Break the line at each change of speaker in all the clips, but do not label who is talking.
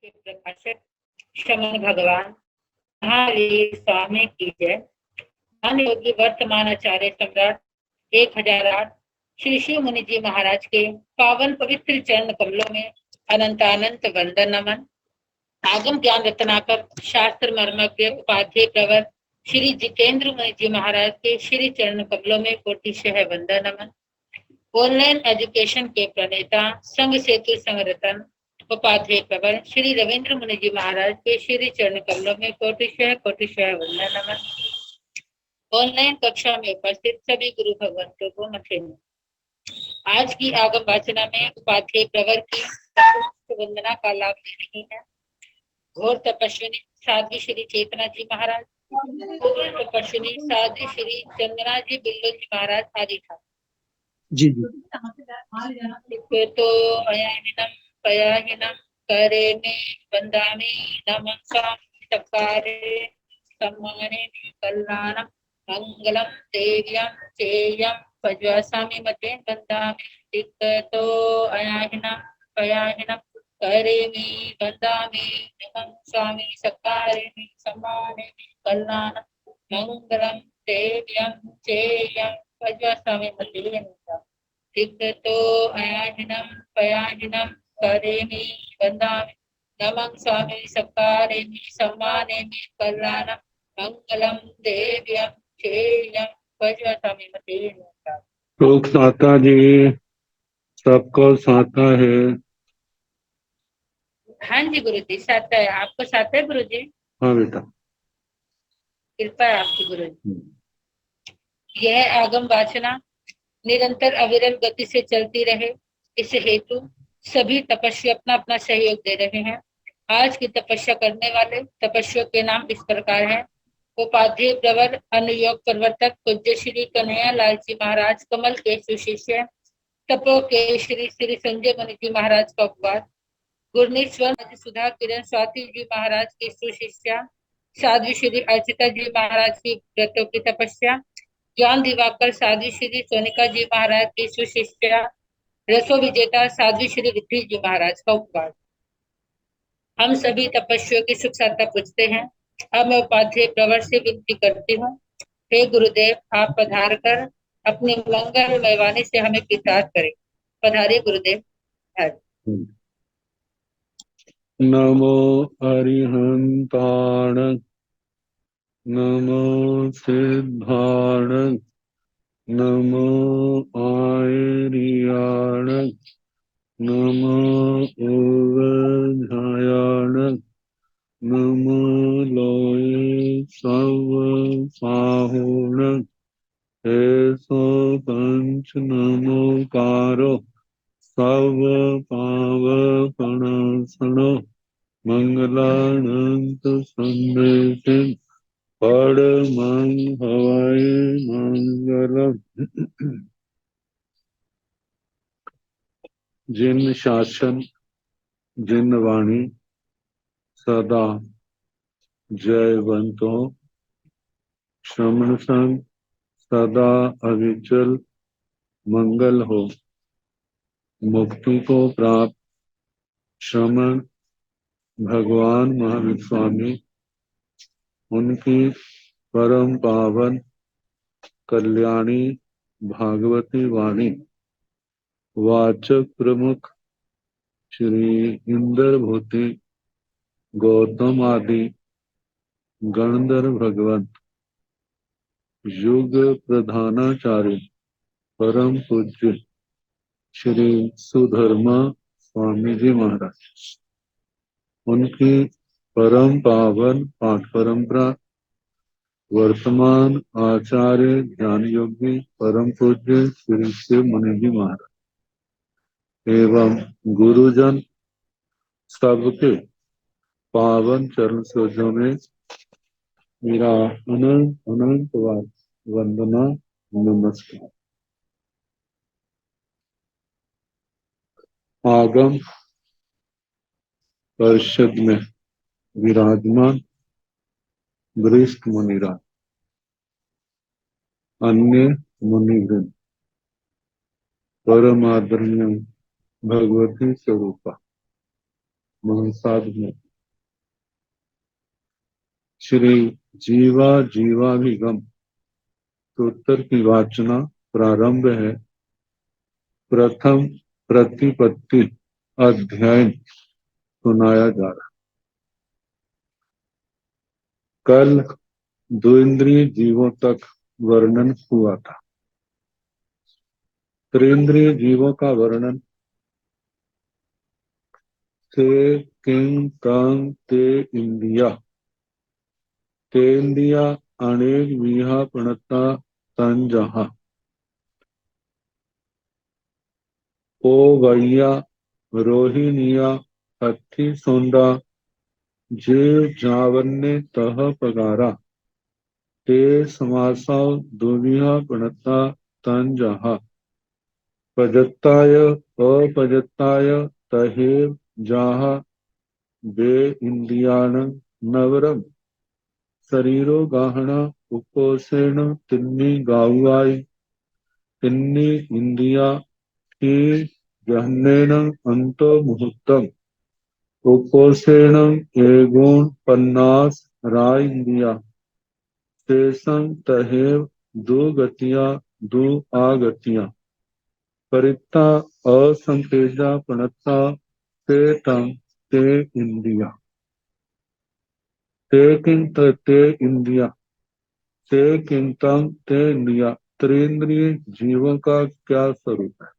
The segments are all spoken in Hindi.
के प्रकाशक श्रमण भगवान महावीर स्वामी की जय। मान योगी वर्तमान आचार्य सम्राट 1008 श्री शिव मुनि जी महाराज के पावन पवित्र चरण कमलों में अनंत वंदन नमन। आगम ज्ञान रत्नाकर शास्त्र मर्मज्ञ उपाध्याय प्रवर श्री जितेंद्र मुनि जी महाराज के श्री चरण कमलों में कोटिशः वंदन नमन। ऑनलाइन एजुकेशन के प्रणेता संघ सेतु संरतन उपाध्याय प्रवर श्री रविंद्र मुनि जी महाराज के श्री चरण कमलों में कोटिशः वंदन नमन। ऑनलाइन कक्षा में उपस्थित सभी गुरु भगवंतों को मथे। आज की आगम वाचना में उपाध्याय प्रवर की वंदना का लाभ ले रही है घोर तपस्विनी साध्वी श्री चेतना जी महाराज, तपस्विनी साध्वी श्री चंदना जी बिल्लो जी महाराज आदि था।
जी
तो अयाहिनम पयाहिनम करे में वंदामि नमः सकारे सम्माने कल्याणम मंगलम देव्यम चेयम पज्वासामि मते वंदामि तो अयाहिनम पयाहिनम करे में वंदामि नमः स्वामी सकारे सम्माने कल्याणम मंगलम देव्यम चेयम पज्वासामि मते तो अयाहिनम पयाहिनम करेमि वंदामि नमः स्वामी सकारेमि सम्मानेमि कल्याणम मंगलम देव्यम चेयम पज्वासामि मते।
लोक साता जी सबको साता है।
हाँ जी गुरु जी साता है, आपको साता है गुरु जी?
हाँ बेटा,
कृपा है आपकी गुरु जी। यह आगम वाचना निरंतर अविरल गति से चलती रहे, इस हेतु सभी तपस्वी अपना अपना सहयोग दे रहे हैं। आज की तपस्या करने वाले तपस्वियों के नाम इस प्रकार हैं। उपाध्याय प्रवर अनुयोग प्रवर्तक पूज्य श्री कन्हैया लाल जी महाराज कमल के सुशिष्य तपो के श्री श्री संजय मुनि जी महाराज का उपवास, गुरनेश्वर सुधा किरण स्वाति जी महाराज की सुशिष्या साध्वी श्री अर्चिता जी महाराज की व्रतों की तपस्या, ज्ञान दिवाकर साध्वी श्री सोनिका जी महाराज की सुशिष्या रसो विजेता साध्वी श्री रिद्धि जी महाराज का उपवास। हम सभी तपस्वियों की सुख साधना पूछते हैं। अब मैं उपाध्याय प्रवर से विनती करती हूँ, हे गुरुदेव आप पधार कर अपनी मंगलमय वाणी से हमें कृतार्थ करें। पधारिए गुरुदेव।
नमो अरिहंताण, नमो सिद्धाण, नमो आयर्याण, नमो ओवधायाण, नमो लोये सव साहुण, ऐसो पंच नमोकारो सव पावपणासनो मंगलानंत संदेशिन परमं हवै मंगलम्। जिन शासन जिन वाणी सदा जयवंतो, श्रमण संग सदा अविचल मंगल हो। मुक्ति को प्राप्त श्रमण भगवान महावीर स्वामी, उनकी परम पावन कल्याणी भागवती वाणी वाचक प्रमुख श्री इंद्र भूति गौतम आदि गणधर भगवंत युग प्रधानाचार्य परम पूज्य श्री सुधर्मा स्वामी जी महाराज, उनकी परम पावन पाठ परंपरा वर्तमान आचार्य ज्ञान योगी परम पूज्य श्री शिव मुनि जी महाराज एवं गुरुजन सबके पावन चरण सरोजों में मेरा अनंत अनंत वंदना नमस्कार। आगम परिषद में विराजमान वरिष्ठ मुनिराज, अन्य मुनिवृंद, परम आदरणीय भगवती स्वरूपा, महासाधु श्री जीवा जीवाभिगम उत्तर की वाचना प्रारंभ है। प्रथम प्रतिपत्ति अध्ययन सुनाया जा रहा। कल द्विंद्रिय जीवों तक वर्णन हुआ था। त्रिंद्रिय जीवों का वर्णन ते किंग तंग ते इंदिया तेंदिया अनेक विहा प्रणता तन जहा ओ वैया रोहिणिया हथी सोंडा जीव जावन्ने तह पगारा ते समासाव दुविहा प्रणता तन जहा पजत्ताय अपजत्ताय तहेव जाहा बे इंद्रियाण नवरम शरीरो गाहना उपोषेण तिन्नी गाउआई तिन्नी इंद्रिया की गहनेन अंतो मुहूर्तम उपोषेण एगुण पन्नास राय इंद्रिया शेषं तहेव दो गतिया दो आगतिया परित्ता असंकेजा प्रणता ते तम ते इंद्रिया ते किंत ते इंद्रिया ते किंतम ते इंद्रिया त्रिंद्रिय जीवों का क्या स्वरूप है।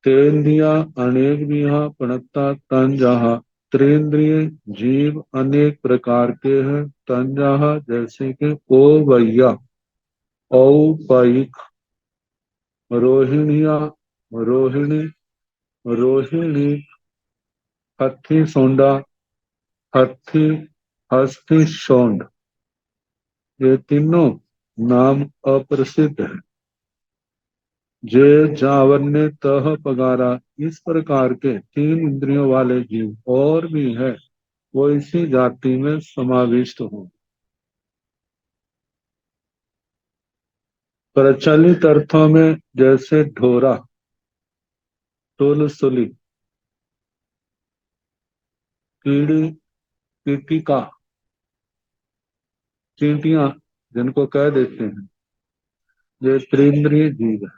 तेन्द्रिया अनेक विहा प्रणता तन जहा त्रिंद्रिय जीव अनेक प्रकार के हैं। तन जहा जैसे कि ओ वैया औपैक रोहिणिया रोहिणी रोहिणी हथी सोंडा हथी हस्ती शोंड ये तीनों नाम अप्रसिद्ध है। जे जावन्ने तह पगारा इस प्रकार के तीन इंद्रियों वाले जीव और भी है, वो इसी जाति में समाविष्ट हो। प्रचलित अर्थों में जैसे ढोरा टोलसुली कीड़ी कीटिका चींटियां जिनको कह देते हैं, ये त्रिंद्रिय जीव है।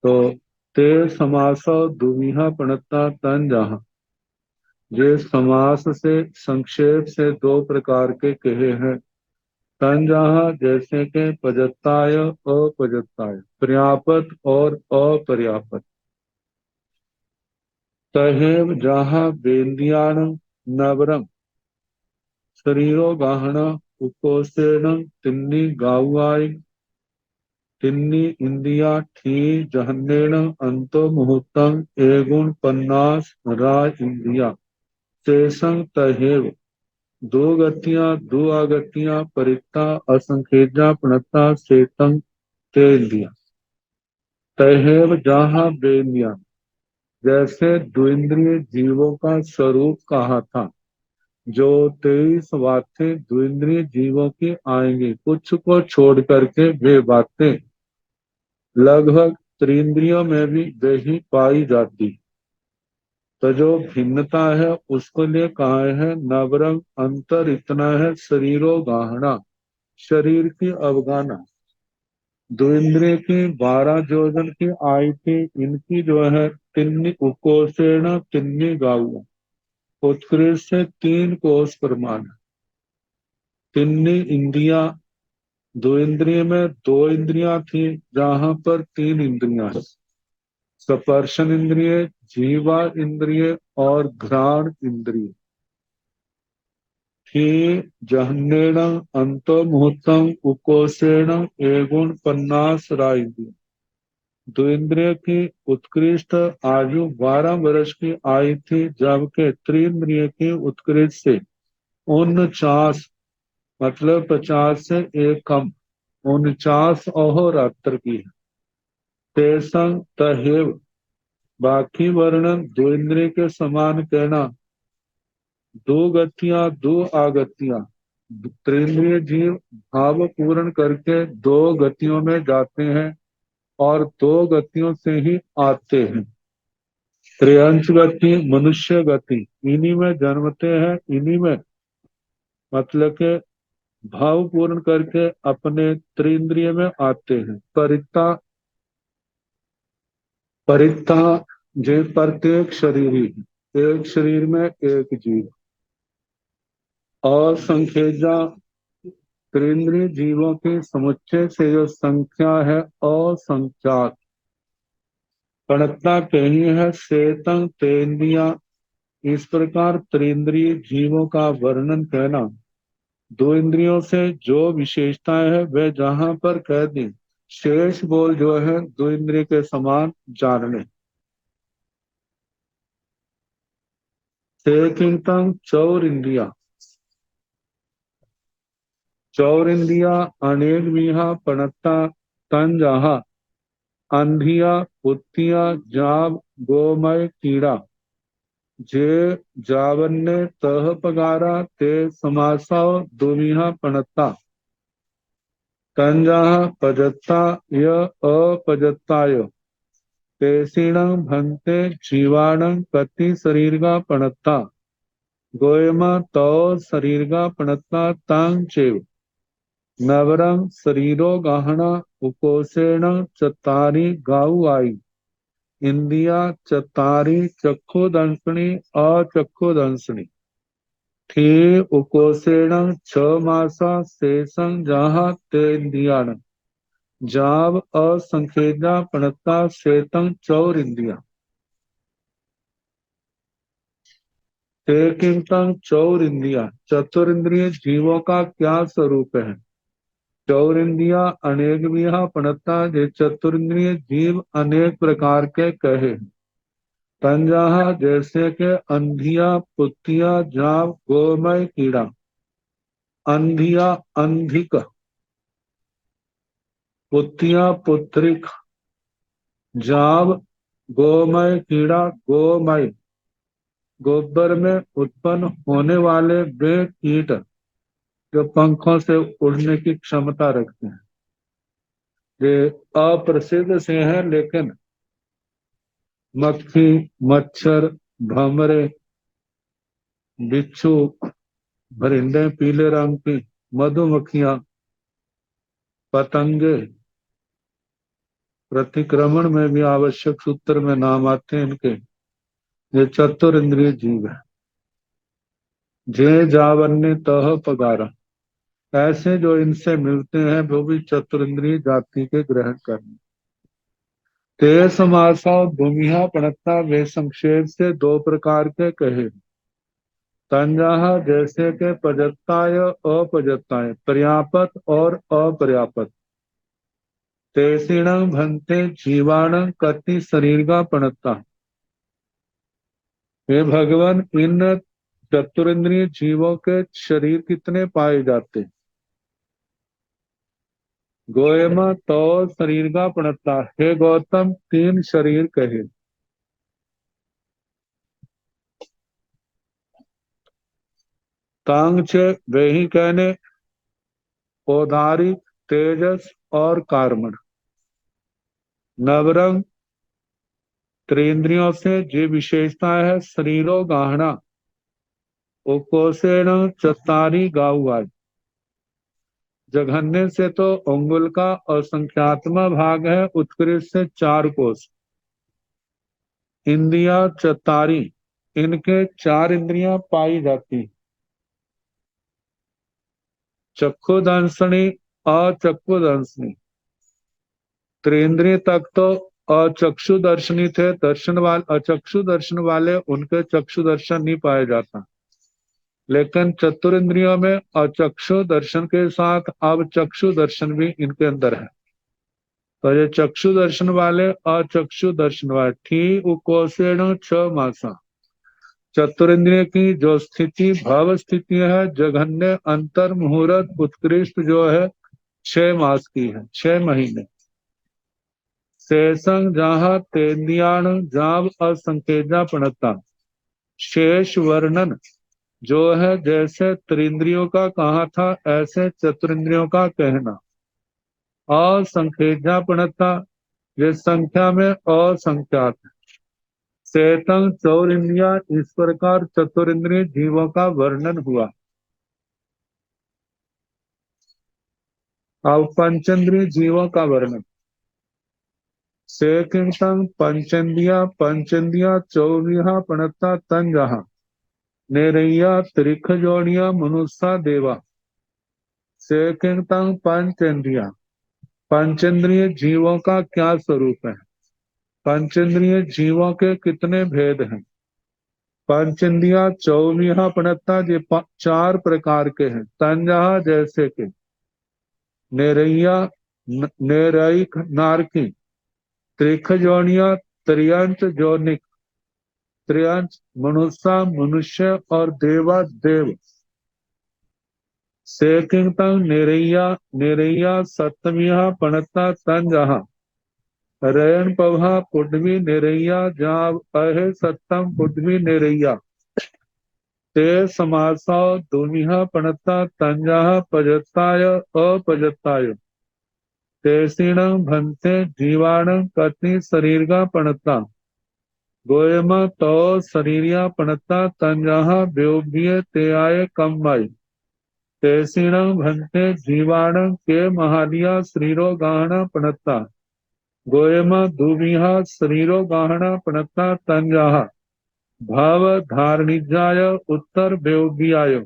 तो ते समास दुविहा प्रणता तन जहा ये समास से संक्षेप से दो प्रकार के कहे हैं। तन जहा जैसे के पजत्ताय अपजत्ताय पर्यापत और अपर्यापत तहेव जहा बेंदियाण नवरम शरीरो गाहना उपोषेण तिन्नी गाउआई तिन्नी इंदिया ठी जहन्नेण अंतो मुहूर्तम एगुण पन्नास राज इंदिया शेषं तहेव दो गतियां दो आगतियां परित्ता असंखेजा प्रणता शेतंग ते इंदिया तहेव जहा बेंदिया जैसे द्विंद्रिय जीवों का स्वरूप कहा था। जो 23 बातें द्विंद्रिय जीवों की आएंगी, कुछ को छोड़ करके वे बातें लगभग त्रिंद्रियों में भी वही पाई जाती। तो जो भिन्नता है उसको लिए कहा है नवरंग अंतर इतना है शरीरो गाहना शरीर की अवगाना। द्विंद्रिय की 12 जोजन की आई थी, इनकी जो है तिन्नी उकोषेण तिन्नी गाऊ उत्कृष्ट से 3 कोष प्रमाण। तिन्नी इंद्रिया दो इंद्रिय में 2 इंद्रियां थी, जहां पर 3 इंद्रियां है। स्पर्शन इंद्रिय जीवा इंद्रिय और घ्राण इंद्रिय थी जहन्नेण अंतो मुहूर्तम उकोषेण एगुण पन्नास राय इंद्रिय। दो इंद्रिय की उत्कृष्ट आयु 12 वर्ष की आई थी, जबकि त्रिंद्रिय की उत्कृष्ट से 49 मतलब 50 से एक कम 49 अहोरात्र की है। तेसंग तहेव बाकी वर्णन दो इंद्रिय के समान कहना। दो गतियां दो आगतियां त्रिंद्रिय जीव भाव पूर्ण करके 2 गतियों में जाते हैं और 2 गतियों से ही आते हैं। त्रयंश गति, मनुष्य गति, इन्हीं में जन्मते हैं, इन्हीं में मतलब के भाव पूर्ण करके अपने त्रिंद्रिय में आते हैं। परिता परिता जे प्रत्येक शरीर ही, एक शरीर में एक जीव। और संख्यजा, त्रिंद्रिय जीवों के समुच्चय से जो संख्या है असंख्यात। गणना कही है शेतंग तेंद्रिया। इस प्रकार त्रिंद्रिय जीवों का वर्णन कहना, दो इंद्रियों से जो विशेषताएं है वह जहां पर कह दी, शेष बोल जो है दो इंद्रिय के समान जानने। सेकिंतंग चौर इंद्रिया, चौर इंद्रिया अनेक विहा पणता तन जहा, अंधिया पुत्तिया जाब गोमय कीड़ा, जे जावन्ने तह पगारा ते समासा दुमिहा पणता तंजाह पजत्ता य अपजत्ताय तेसीणं भंते जीवाणं कति शरीर का पणत्ता गोयमा तो शरीर का पणत्ता तांग चेव नवरंग शरीरो गहना उकोसेण चतारी गाऊ आई इंदिया चतारी चक्षुदंसनी अचक्षुदंसनी ठी उकोसेण छ मासा शेषं जहा तेन्द्रियाण जाव असंखेजा पणता श्वेतं चौर इंद्रिया। तेकिंतंग चौर इंद्रिया, चतुर इंद्रिय जीवों का क्या स्वरूप है। चौर इंद्रिया अनेक विहा पणता, जे चतुर इंद्रिय जीव अनेक प्रकार के कहे। तंजाहा जैसे के अंधिया पुत्तिया जाव गोमय कीड़ा, अंधिया अंधिक, पुत्तिया पुत्रिक, जाव गोमय कीड़ा गोमय, गोबर में उत्पन्न होने वाले वे कीट जो पंखों से उड़ने की क्षमता रखते हैं। ये अप्रसिद्ध से हैं, लेकिन मक्खी, मच्छर, भंवरे, बिच्छू, भरिंडे पीले रंग की, मधुमक्खियां, पतंगे, प्रतिक्रमण में भी आवश्यक सूत्र में नाम आते हैं इनके। ये चतुर इंद्रिय जीव है। जे जावन्य तह पगारा, ऐसे जो इनसे मिलते हैं वो भी चतुर इंद्रिय जाति के ग्रहण करने। ते समासा भूमिहा पणता, वे संक्षेप से दो प्रकार के कहे। तंजाहा जैसे के प्रजत्ताय अपजत्ताय, पर्याप्त और अपर्याप्त। तेसीण भंते जीवाण कति शरीर का पणता, हे भगवान इन चतुरिंद्रिय जीवों के शरीर कितने पाए जाते। गोयमा तो शरीर का पणता, हे गौतम तीन शरीर कहे। तांग वे ही कहने, औदारिक, तेजस और कार्मण। नवरंग त्रिंद्रियों से जो विशेषता है, शरीरो गाहना उकोसेण चतारी गाउआई, जघन्य से तो अंगुल का असंख्यात्मा भाग है, उत्कृष्ट से चार कोष। इंद्रिया चतारी, इनके चार इंद्रियां पाई जाती। चक्षुदंसनी अचक्षुदंसनी, त्रिंद्रिय तक तो अचक्षु दर्शनी थे, दर्शन वाले अचक्षु दर्शन वाले उनके चक्षु दर्शन नहीं पाया जाता। लेकिन चतुर इंद्रियों में अचक्षु दर्शन के साथ अब चक्षु दर्शन भी इनके अंदर है। तो ये चक्षु दर्शन वाले अचक्षु दर्शन वाले ठी उकोसेण छ मासा, चतुर इंद्रिय की जो स्थिति भाव स्थिति है, जघन्य अंतर मुहूर्त उत्कृष्ट जो है 6 मास की है, 6 महीने। शेषंग जहा तेन्द्रियाण जाव असंकेजा पणता, शेष वर्णन जो है जैसे त्रिंद्रियों का कहा था ऐसे चतुरिंद्रियों का कहना। असंख्या पणता, ये संख्या में असंख्यात है। चेतन चौरिंद्रिया, इस प्रकार चतुरिंद्रिय जीवों का वर्णन हुआ। अब पंचेंद्रिय जीवों का वर्णन। सेकिंतंग पंचेंद्रिया चौविहा पणता तन जहा नेरैया त्रिख जोड़िया मनुष्य देवा। सेकिंतंग पंचेंद्रिय जीवों का क्या स्वरूप है? पंचेंद्रिय जीवों के कितने भेद हैं? पंचेंद्रिया चौविहा पणता ये चार प्रकार के हैं। तंजहा जैसे के, नेरैया नेरैक नारकी, त्रिख जोनिया त्रियंत जोनिक, त्रियंत मनुष्य और देवा देव। सेकिंतंग नेरैया सप्तमिया पणता तंजहा रयन पभा पुडवी नेरैया जाव अहे सत्तम पुडवी नेरैया ते समासा दुमिहा पणता तंजहा पजताय अपजताय तेसीण भंते जीवाण कति शरीर का पणता गोयम तो शरीरिया पणता तंजहा व्योभ्य ते आय कम्बाई तेसीण भंते जीवाण के महालिया शरीरो गाहना पणता गोयम दुविहा शरीरो गाहना पणता तंजहा भाव धारणिजाय उत्तर व्योभ्याय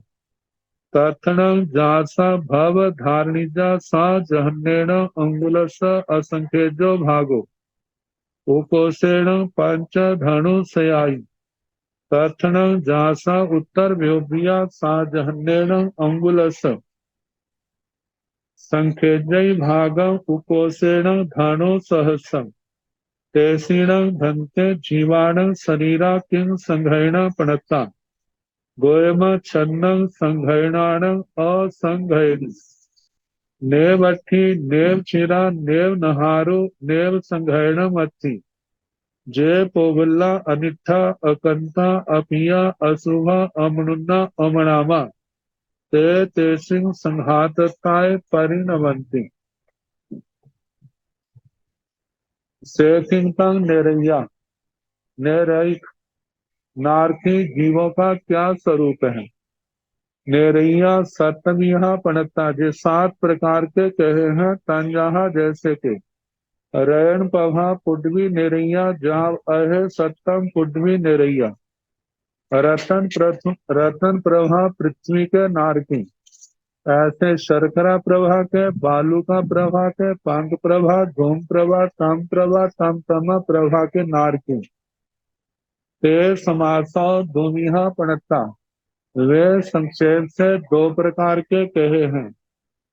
तथन जासा भव धारणिजा सा जहन्नेन अंगुलस असंख्यजो भागो उकोसेण पंच धनु सयाई तथन जासा उत्तर व्योभिया सा जहन्नेन अंगुलस संख्यजय भागम उकोसेण धनु सहस्रम तेसीण धनते जीवाण शरीरा किं संघैण पणता गोयम छन्नं संघैणाण असंघैन नेवठी नेव चिरा नेव नहारो नेव संघैणम अति जय पोवल्ला अनिठा अकंता अपिया अशुभा अमनुन्ना अमणामा ते तेसिंग संघातताय परिणमंती। सेकिंतंग नेरैया नेरैक नारकी जीवों का क्या स्वरूप है? नेरैया सप्तमिहा पणता जे 7 प्रकार के कहे हैं। तंजहा जैसे के, रयन पभा पुडवी नेरैया जाव अहे सत्तम पुडवी नेरैया रतन प्रभा पृथ्वी के नारकी ऐसे शर्करा प्रभा के, बालू का प्रभा के, पंख प्रभा, धूम प्रभा, तम प्रभा, तम प्रभा के नारकी ते समासा दुमिहा पणता वे संक्षेप से 2 प्रकार के कहे हैं।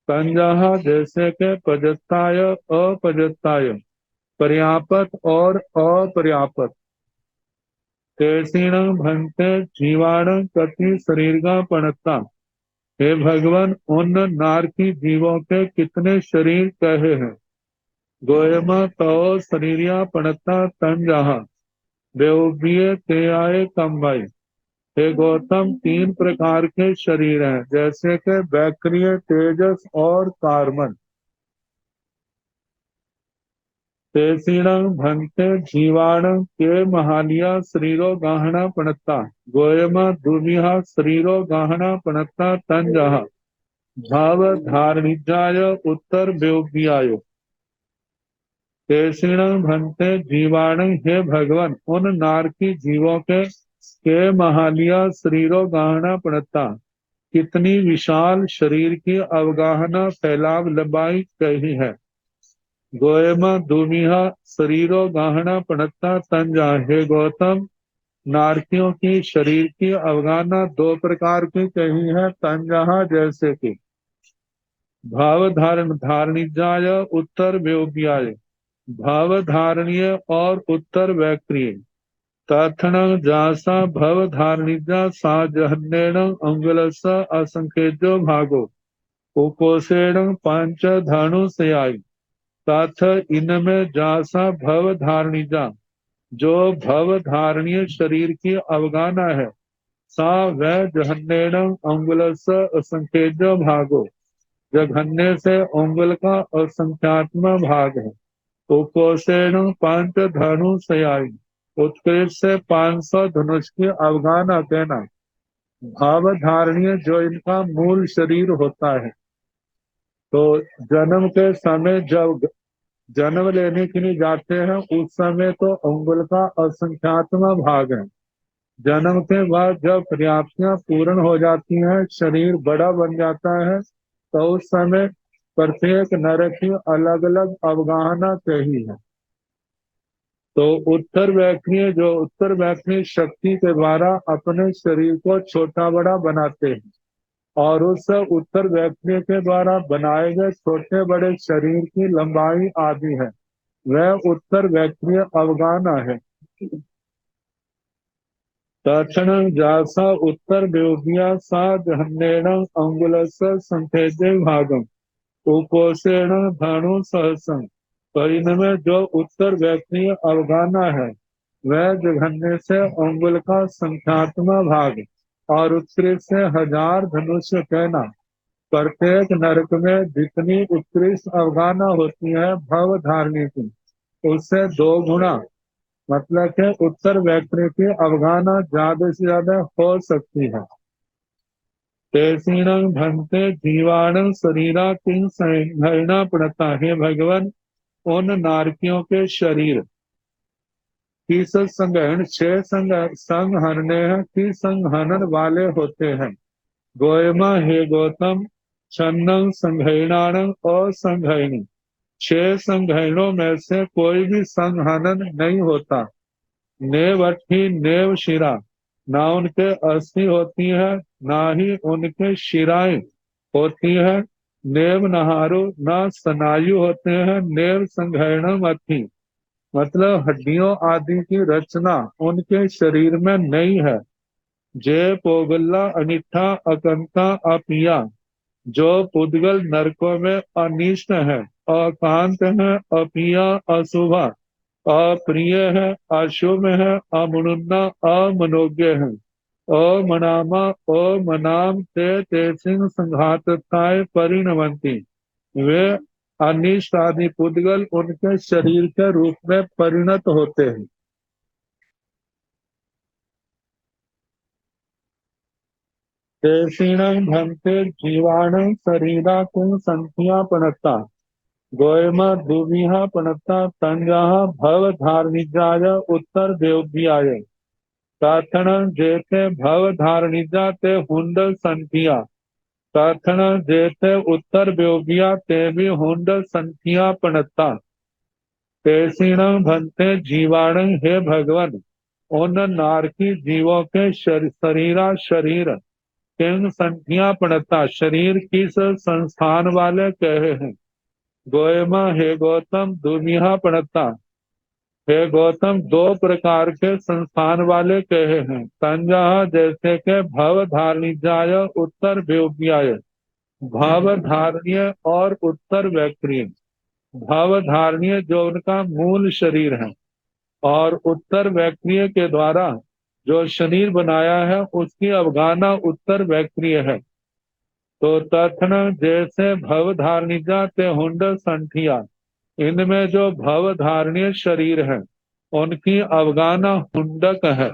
तंजहा जैसे के पजताय अपजताय, पर्यापत और अपर्यापत। तेसीण भंते जीवाण कति शरीर का पणता, हे भगवान उन नारकी जीवों के कितने शरीर कहे हैं? गोयम तो शरीरिया पणता तंजहा देवभ्य ते आए कम्बाई। हे गौतम 3 प्रकार के शरीर हैं, जैसे कि बैक्रिय, तेजस और कार्बन। तेसीण भंते जीवाण के महालिया शरीरो गाहना पणता गोयम दुमिहा शरीरो गाहना पणता तंजहा भाव धारणिजाय उत्तर व्योभ्याय तेसीण भंते जीवाण हे भगवान उन नारकी जीवों के महालिया शरीरो गाहना पणता कितनी विशाल शरीर की अवगाहना फैलाव लंबाई कही है। गोयम दुमिहा शरीरो गाहना पणता तंजा, हे गौतम नारकियों की शरीर की अवगाहना 2 प्रकार की कही है। तंजहा जैसे कि, भाव धारणिजाय उत्तर व्योभ्याय, भाव धारणीय और उत्तर वैक्रिय। तथन जासा भव धारणिजा सा जहन्नेण अंगुलस असंख्यजो भागो उकोसेण पंच धनु सयाई तथ इनमें जासा भव धारणिजा जो भव धारणीय शरीर की अवगाना है, सा वह जहन्नेण अंगुलस असंख्यजो भागो जघन्य से अंगुल का असंख्यात्म भाग है। उकोसेण पंच धनु सयाई उत्कृष्ट से 500 धनुष की अवगान अकेना भावधारणीय जो इनका मूल शरीर होता है। तो जन्म के समय जब जन्म लेने के लिए जाते हैं उस समय तो अंगुल का असंख्यात्म भाग है। जन्म के बाद जब प्रयाप्तियां पूर्ण हो जाती हैं, शरीर बड़ा बन जाता है, तो उस समय प्रत्येक नर की अलग अलग अवगाहना सही है। तो उत्तर व्याख्या शक्ति के द्वारा अपने शरीर को छोटा बड़ा बनाते हैं, और उस उत्तर व्याख्या के द्वारा बनाए गए छोटे बड़े शरीर की लंबाई आदि है, वह उत्तर व्याख्या अवगाना है। तक्षण जासा उत्तर व्योगिया सा जहन्नेण अंगुलस्य संखेजे भागम उपोषेण धनु सहसं। तो इनमें जो उत्तर व्याख्या अवगाना है वह जघन्य से अंगुल का संख्यात्मक भाग और उत्कृष्ट से 1000 धनुष कहना। प्रत्येक नरक में जितनी उत्कृष्ट अवगाना होती है भव धारणी की, उससे 2 गुना, मतलब कि उत्तर व्याख्या की अवगाना ज्यादा से ज्यादा हो सकती है। तेसीण भंते जीवाण शरीरा किंग संहरणा पड़ता है। भगवान उन नारकियों के शरीर किस संग्रहण 6 संहरने की संहनन वाले होते हैं। गोयमा हे गौतम छन्नं संघर्णाण और संघर्णी 6 संघर्णों में से कोई भी संहनन नहीं होता। नेवठी नेव शिरा, ना उनके अस्थि होती है ना ही उनके शिराएं होती है। नेव नहारो, ना स्नायु होते हैं। नेव संघर्णम अथि, मतलब हड्डियों आदि की रचना उनके शरीर में नहीं है। जे पोगल्ला अनिठा अकंता अपिया, जो पुद्गल नरकों में अनिष्ट है, अकांत है, अपिया अशुभा, अप्रिय है, अशुभ है, अमनुन्ना अमनोज्ञ है, अमनामा अमनाम ते तेसिंग संघातताय परिणमंती। वे अनिष्ट आदि पुद्गल उनके शरीर के रूप में परिणत होते हैं। तेषीण भंते जीवाण शरीरा कुं संख्या पणता गोयम दुविहा पणता तंजा भव धारणिजाय उत्तर देव्याय। प्रार्थना जेते भव धारणिजा ते हुंड संख्या, प्रार्थना जेते उत्तर देव्या ते भी हुंड संख्या पणता। तेसीण भंते जीवाण, हे भगवान उन नारकी जीवों के शरीरा शरीर किंग संख्या पड़ता, शरीर किस संस्थान वाले कहे हैं। गोयमा हे गौतम दुमिहा पड़ता, हे गौतम 2 प्रकार के संस्थान वाले कहे हैं। तंजा जैसे के भव धारणिजाय उत्तर व्योग्याय, भाव धारणीय और उत्तर व्याक्रिय। भाव धारणीय जो उनका मूल शरीर है, और उत्तर व्याक्रिय के द्वारा जो शरीर बनाया है उसकी अवगाना उत्तर व्याक्रिय है। तो तथन जैसे भव धारणिजा ते हुंड संठिया, इनमें जो भव धारणीय शरीर है उनकी अवगाना हुंडक है।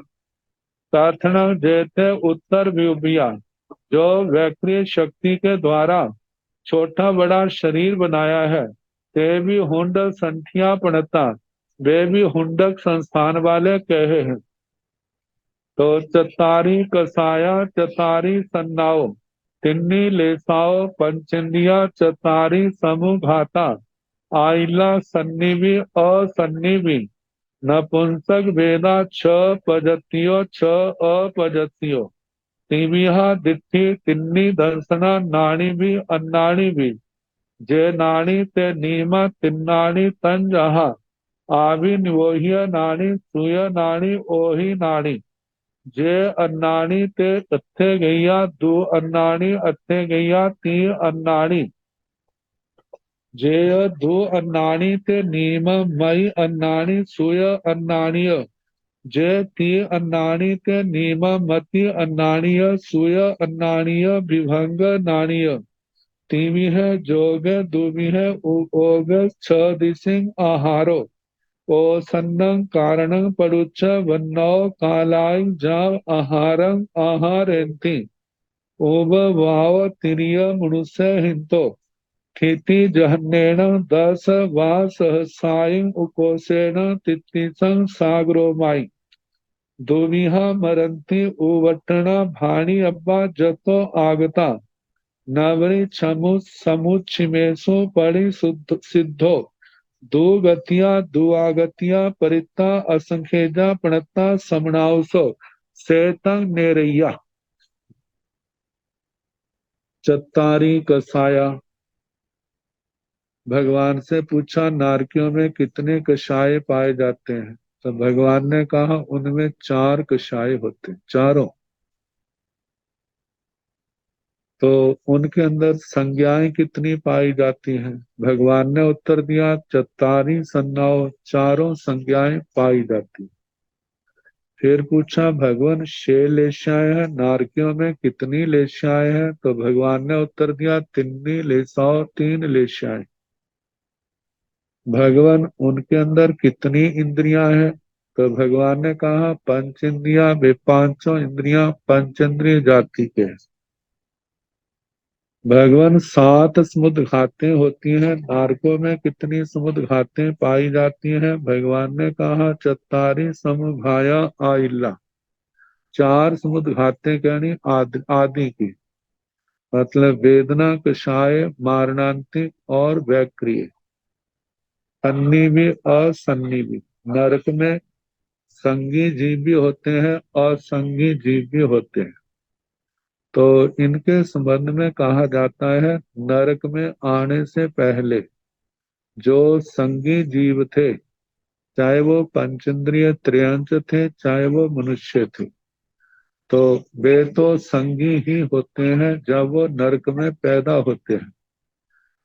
तथन जैसे उत्तर व्यूबिया, जो व्याक्रिय शक्ति के द्वारा छोटा बड़ा शरीर बनाया है, ते भी हुंड संठिया पड़ता, वे भी हुंडक संस्थान वाले कहे हैं। तो चतारी कसाया चतारी सन्नाओ तिन्नी लेसाओ पंचंदिया चतारी समुघाता आइला सन्निवि असन्निवि नपुंसक वेदा 6 पजतियो 6 अपजतियो तिविहा दिथि तिन्नी दर्शना नाणी भी अन्नाणी भी जे नाणी ते नीमा तिन्नाणी तंजहा आवि निवोह्य नाणी सुय नाणी ओहि नाणी जे अन्नाणी ते अथे गैया 2 अन्नाणी अथे गैया 3 अन्नाणी जे 2 अन्नाणी ते नीम मई अन्नाणी सुय अन्नाणीय जे 3 अन्नाणी ते नीम मति अन्नाणीय सुय अन्नाणीय विभंग नाणीय तीवी है जोग दूवी है ओग 6 दिसिंग आहारो ओसन्नं कारणं परुच्च वन्नो कालाय जाव आहारं आहारेन्ति ओबवाव तिरिय मनुष्य हिंतो खेती जहन्नेन दस वा सहसायं उकोसेन तित्तिसं सागरो माई दोविहा मरंती उवटना भाणी अब्बा जतो आगता नवरी छमु समुचिमेसु परि सिद्धो दो गतिया दुआगतिया परिता असंखेजा प्रणता समनाउसो सेतंग नेरैया चत्तारी कसाया। भगवान से पूछा नारकियों में कितने कषाय पाए जाते हैं। तो भगवान ने कहा उनमें 4 कषाय होते, चारों। तो उनके अंदर संज्ञाएं कितनी पाई जाती हैं? भगवान ने उत्तर दिया 44 सन्नाओ, चारों संज्ञाएं पाई जाती। फिर पूछा भगवान छह लेशाएं हैं, नारकियों में कितनी लेशाएं हैं? तो भगवान ने उत्तर दिया 3 लेसाओ, 3 लेशाएं। भगवान उनके अंदर कितनी इंद्रियां हैं? तो भगवान ने कहा 5 इंद्रियां, वे 5 इंद्रियां पंचेंद्रिय जाति के हैं। भगवान 7 समुद्र घातें होती हैं, नारकों में कितनी समुद्र घातें पाई जाती हैं? भगवान ने कहा 44 समघाया आइल्ला, 4 समुद्र घातें कहनी आदि की, मतलब वेदना, कषाय, मारणांतिक और वैक्रिय, सन्नी भी असन्नी भी। नरक में संगी जीव भी होते हैं और संगी जीव भी होते हैं। तो इनके संबंध में कहा जाता है नरक में आने से पहले जो संगी जीव थे, चाहे वो पंचेंद्रिय त्रियंच थे, चाहे वो मनुष्य थे, तो वे तो संगी ही होते हैं जब वो नरक में पैदा होते हैं।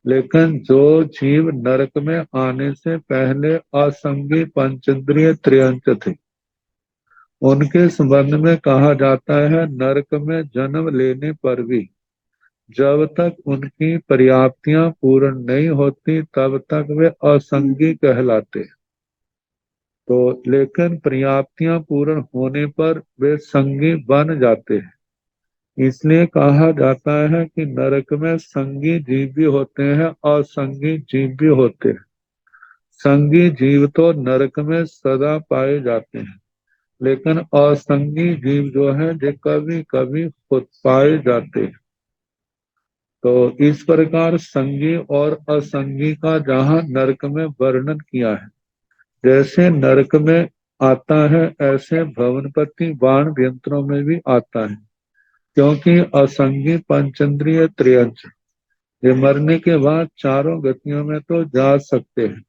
लेकिन जो जीव नरक में आने से पहले असंगी पंचेंद्रिय त्रियंच थे, उनके संबंध में कहा जाता है नरक में जन्म लेने पर भी जब तक उनकी पर्याप्तियां पूर्ण नहीं होती तब तक वे असंगी कहलाते हैं। तो लेकिन पर्याप्तियां पूर्ण होने पर वे संगी बन जाते हैं। इसलिए कहा जाता है कि नरक में संगी जीव भी होते हैं और संगी जीव भी होते हैं। संगी जीव तो नरक में सदा पाए जाते हैं, लेकिन असंगी जीव जो है जो कभी कभी खुद पाए जाते हैं। तो इस प्रकार संगी और असंगी का जहाँ नरक में वर्णन किया है, जैसे नरक में आता है ऐसे भवनपति बाण यंत्रों में भी आता है, क्योंकि असंगी पंचेंद्रिय त्रियंच ये मरने के बाद चारों गतियों में तो जा सकते हैं।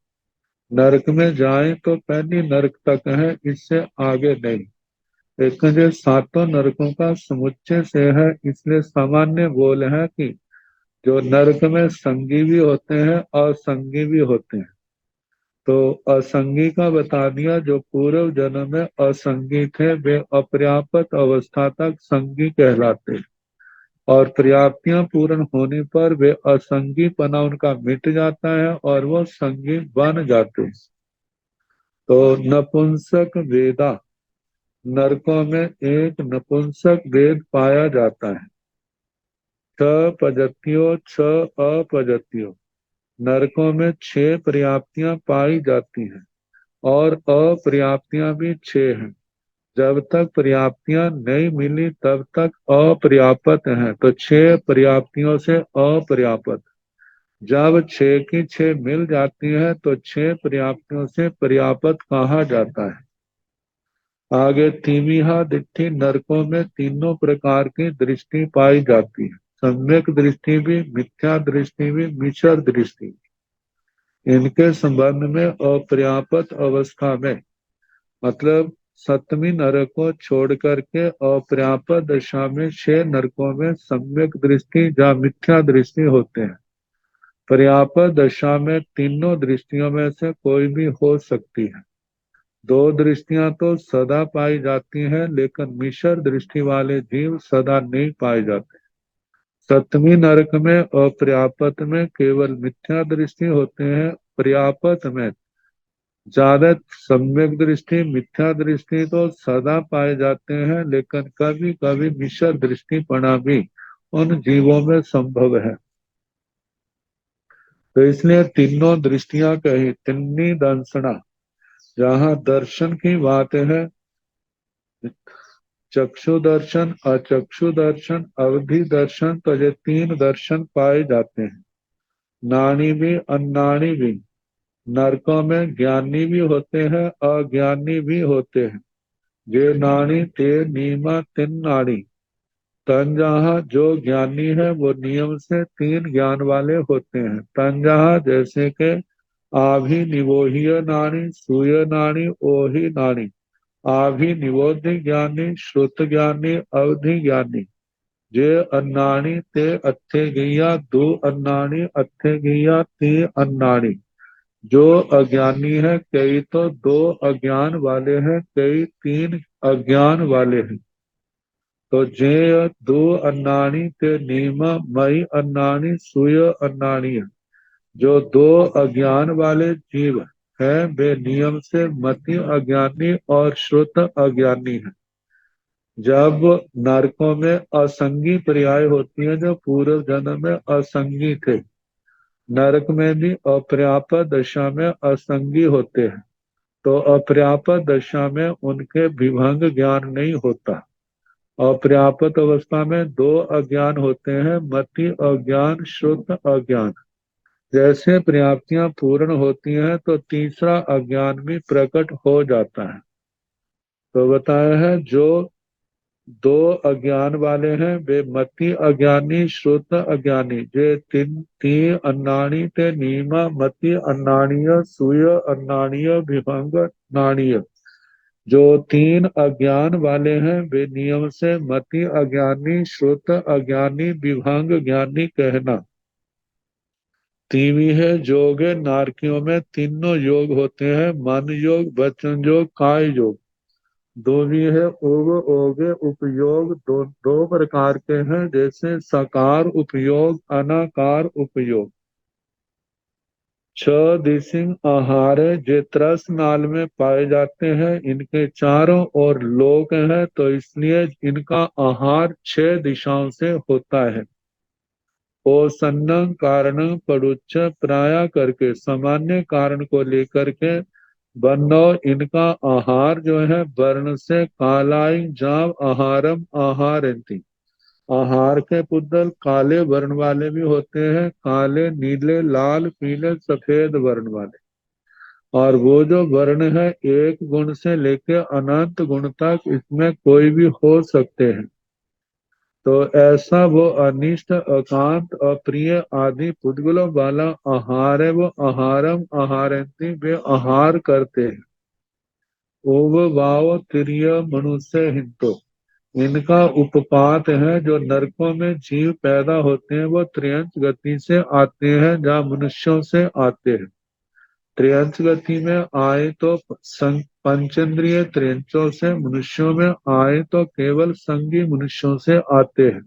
नरक में जाए तो पहली नरक तक है, इससे आगे नहीं। लेकिन जो 7 नरकों का समुच्चय से है, इसलिए सामान्य बोल है कि जो नरक में संगी भी होते हैं और संगी भी होते हैं। तो असंगी का बता दिया, जो पूर्व जन्म में असंगी थे वे अपर्याप्त अवस्था तक संगी कहलाते हैं, और पर्याप्तियां पूर्ण होने पर वे असंगी पना उनका मिट जाता है और वो संगी बन जाते हैं। तो नपुंसक वेदा, नरकों में एक नपुंसक वेद पाया जाता है। 6 पद्धतियों 6 अपद्धतियों, नरकों में 6 पर्याप्तियां पाई जाती हैं और अपर्याप्तियां भी 6 हैं। जब तक पर्याप्तियां नहीं मिली तब तक अपर्याप्त हैं, तो 6 पर्याप्तियों से अपर्याप्त। जब 6 की 6 मिल जाती है तो 6 पर्याप्तियों से पर्याप्त कहा जाता है। आगे तीमिहा दिट्ठी, नरकों में तीनों प्रकार की दृष्टि पाई जाती है, सम्यक दृष्टि भी, मिथ्या दृष्टि भी, मिश्र दृष्टि भी। इनके संबंध में अपर्याप्त अवस्था में, मतलब 7वीं नरक को छोड़ करके अपर्याप्त दशा में 6 नरकों में सम्यक दृष्टि या मिथ्या दृष्टि होते हैं। पर्याप्त दशा में तीनों दृष्टियों में से कोई भी हो सकती है। 2 दृष्टियां तो सदा पाई जाती हैं, लेकिन मिश्र दृष्टि वाले जीव सदा नहीं पाए जाते। 7वीं नरक में अपर्याप्त में केवल मिथ्या दृष्टि होते हैं, पर्याप्त में ज्यादा सम्यक दृष्टि मिथ्या दृष्टि तो सदा पाए जाते हैं, लेकिन कभी कभी मिश्र दृष्टिपना भी उन जीवों में संभव है। तो इसलिए तीनों दृष्टियां कही, तिन्नी दंसना। जहाँ दर्शन की बात है, चक्षु दर्शन, अचक्षु दर्शन, अवधि दर्शन, तो ये तीन दर्शन पाए जाते हैं। नाणी भी अनाणी भी। नरकों में ज्ञानी भी होते हैं, अज्ञानी भी होते हैं। ये नाणी ते नीमा तिन नाणी। तन जहाँ जो ज्ञानी है वो नियम से तीन ज्ञान वाले होते हैं। तन जहाँ जैसे के आभि निवोहिय नाणी, सूय नाणी, ओहि नाणी। आभि निवोधि ज्ञानी, श्रुत ज्ञानी, अवधि ज्ञानी। जे अन्नाणी ते अथे गैया, दो अन्नाणी अथे गैया ते अन्नाणी। जो अज्ञानी है, कई तो दो अज्ञान वाले हैं, कई तीन अज्ञान वाले हैं। तो जे दो अन्नाणी ते नीम मई अन्नाणी सुय अन्नाणी। जो दो अज्ञान वाले जीव है, वे नियम से मति अज्ञानी और श्रुत अज्ञानी है। जब नरकों में असंगी पर्याय होती है, जो पूर्व जन्म में असंगी थे, नरक में भी अपर्याप्त दशा में असंगी होते हैं। तो अपर्याप्त दशा में उनके विभंग ज्ञान नहीं होता। अपर्याप्त अवस्था में दो अज्ञान होते हैं, मति अज्ञान, श्रुत अज्ञान। जैसे पर्याप्तियां पूर्ण होती हैं तो तीसरा अज्ञान भी प्रकट हो जाता है। तो बताया है जो दो अज्ञान वाले हैं, वे मति अज्ञानी, श्रुत अज्ञानी। जे तीन ती अन्नाणी ते नीमा मति अन्नाणीय, सूय अन्नाणीय, विभंग नाणीय। जो तीन अज्ञान वाले हैं, वे नियम से मति अज्ञानी, श्रुत अज्ञानी, विभंग ज्ञानी कहना। तीवी है योग है। नारकियों में तीनों योग होते हैं, मन योग, वचन योग, काय योग। दो भी है उग ओगे उपयोग, दो प्रकार के हैं, जैसे सकार उपयोग, अनाकार उपयोग। छ दिशिंग आहार है, जे त्रस नाल में पाए जाते हैं। इनके चारों ओर लोक हैं, तो इसलिए इनका आहार छह दिशाओं से होता है। ओसन्न कारण पड़ुच्च प्राया करके, सामान्य कारण को लेकर के वनो इनका आहार जो है, वर्ण से कालाई जाव आहारम आहारंती। आहार के पुद्गल काले वर्ण वाले भी होते हैं, काले, नीले, लाल, पीले, सफेद वर्ण वाले। और वो जो वर्ण है, एक गुण से लेके अनंत गुण तक इसमें कोई भी हो सकते हैं। तो ऐसा वो अनिष्ट, अकांत, अप्रिय आदि पुद्गलों वाला आहार है, वो आहारम आहारंती, वे आहार करते हैं। ओव वाव तिरिय मनुष्य हिंतो। इनका उपपात है, जो नरकों में जीव पैदा होते हैं वो त्रियंच गति से आते हैं, जहाँ मनुष्यों से आते हैं। त्रियंच गति में आए तो पंचेंद्रिय त्रियंचों से, मनुष्यों में आए तो केवल संगी मनुष्यों से आते हैं।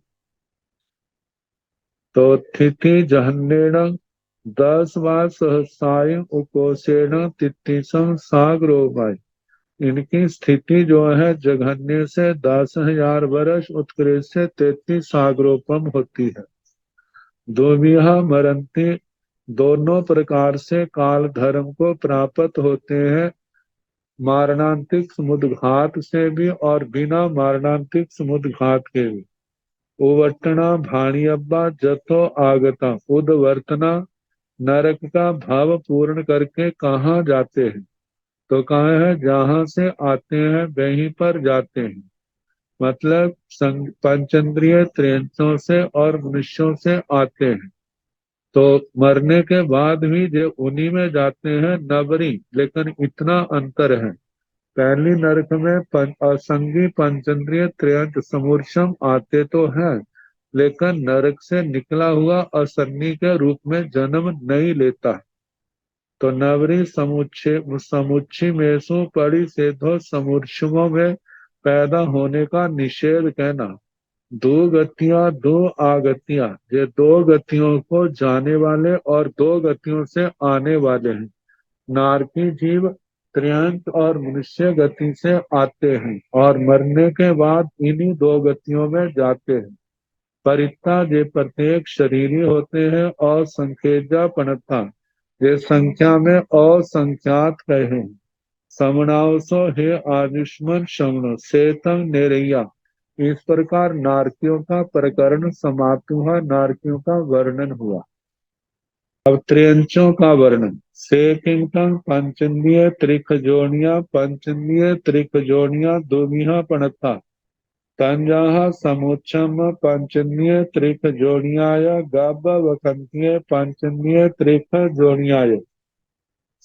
तो थिति जहन्नेण 10 बार सहसाय उकोसेण तितीसम सागरोगाय। इनकी स्थिति जो है, जघन्य से 10,000 वर्ष, उत्कृष्ट से 33 सागरोपम होती है। दोविहा मरंती। दोनों प्रकार से काल धर्म को प्राप्त होते हैं, मारणांतिक समुद्घात से भी और बिना मारणांतिक समुद्घात के भी। उवटना भाणियब्बा जतो आगता। उदवर्तना, नरक का भाव पूर्ण करके कहाँ जाते हैं? तो कहा है, जहां से आते हैं वहीं पर जाते हैं। मतलब पंचेंद्रिय त्रियंचों से और मनुष्यों से आते हैं। तो मरने के बाद भी जो उन्हीं में जाते हैं, नबरी। लेकिन इतना अंतर है, पहली नरक में असंगी पंचेंद्रिय त्रयंच समूर्छम आते तो हैं, लेकिन नरक से निकला हुआ असन्नी के रूप में जन्म नहीं लेता। तो नवरी समुच्ची मेषु पड़ी सेधो समूर्छमों में पैदा होने का निषेध कहना। दो गतियां, दो आगतियां। ये दो गतियों को जाने वाले और दो गतियों से आने वाले हैं। नारकी जीव त्रियंत और मनुष्य गति से आते हैं और मरने के बाद इन्हीं दो गतियों में जाते हैं। परित्ता जे प्रत्येक शरीरी होते हैं और संखेजा पणता जे संख्या में असंख्यात कहे हैं। समणावसो हे आयुष्मान श्रवण सेतम नेरैया। इस प्रकार नारकियों का प्रकरण समाप्त हुआ, नारकियों का वर्णन हुआ। अब त्रियंचों का वर्णन। से किंगतम पंचन्द्रिय त्रिक जोनिया पंचन्द्रिय त्रिक जोनिया दुमिहा पणता तंजाह समुच्चम पंचन्द्रिय त्रिक जोनियाय गब वकंतीय पंचन्द्रिय त्रिक जोनियाय।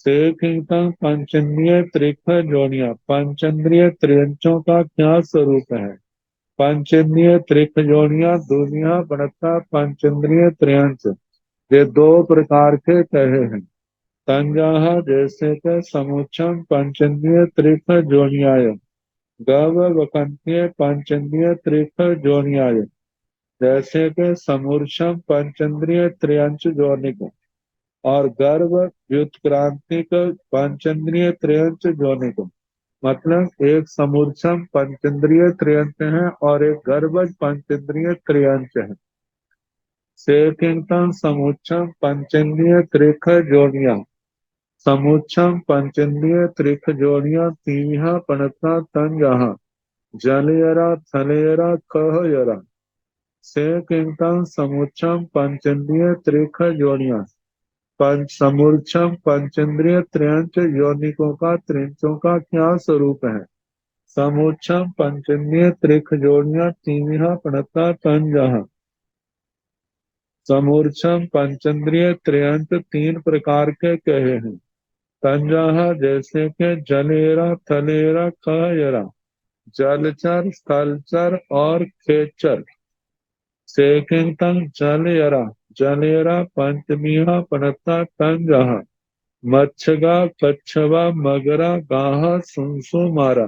से किंगतम पंचन्द्रिय त्रिक जोनिया। पंचन्द्रिय त्रियंचों का क्या स्वरूप है? पंचन्द्रिय त्रिक जोनिया दुनिया पणता पंचन्द्रिय त्रियंच ये दो प्रकार के कहे हैं। तंजाह जैसे के समुच्चम पंचन्द्रिय त्रिक जोनियाय गव वकंतीय पंचन्द्रिय त्रिक जोनियाय जैसे के समूर्छम पंचन्द्रिय त्रियंच जोनिक और गर्भ व्युत्क्रांतिक पंचन्द्रिय त्रियंच जोनिक। मतलब एक समूर्छम पंचन्द्रिय त्रियंच है और एक गर्भज पंचन्द्रिय त्रियंच है। से किंतम समुच्चम पंचन्द्रिय त्रिक जोनिया। समुच्चम पंचन्द्रिय त्रिक जोनिया तीव्या पणता तंजहा जलयरा थलयरा कहयरा। से किंतम समुच्चम पंचन्द्रिय त्रिक जोनिया। पंच समूर्छम पंचन्द्रिय त्रियंच योनिकों का त्रिंचों का क्या स्वरूप है? समुच्चम पंचन्द्रिय त्रिक जोनिया तीव्या पणता तंजहा। समूर्छम पंचन्द्रिय त्रियंच तीन प्रकार के कहे हैं। तंजाह जैसे के जलेरा थलेरा कहयरा जलचर स्थलचर और खेचर। सेकिंतम जलयरा जलेरा पंचमीहा पणता तंजाह मच्छगा कच्छवा मगरा गाह सुनसु मारा।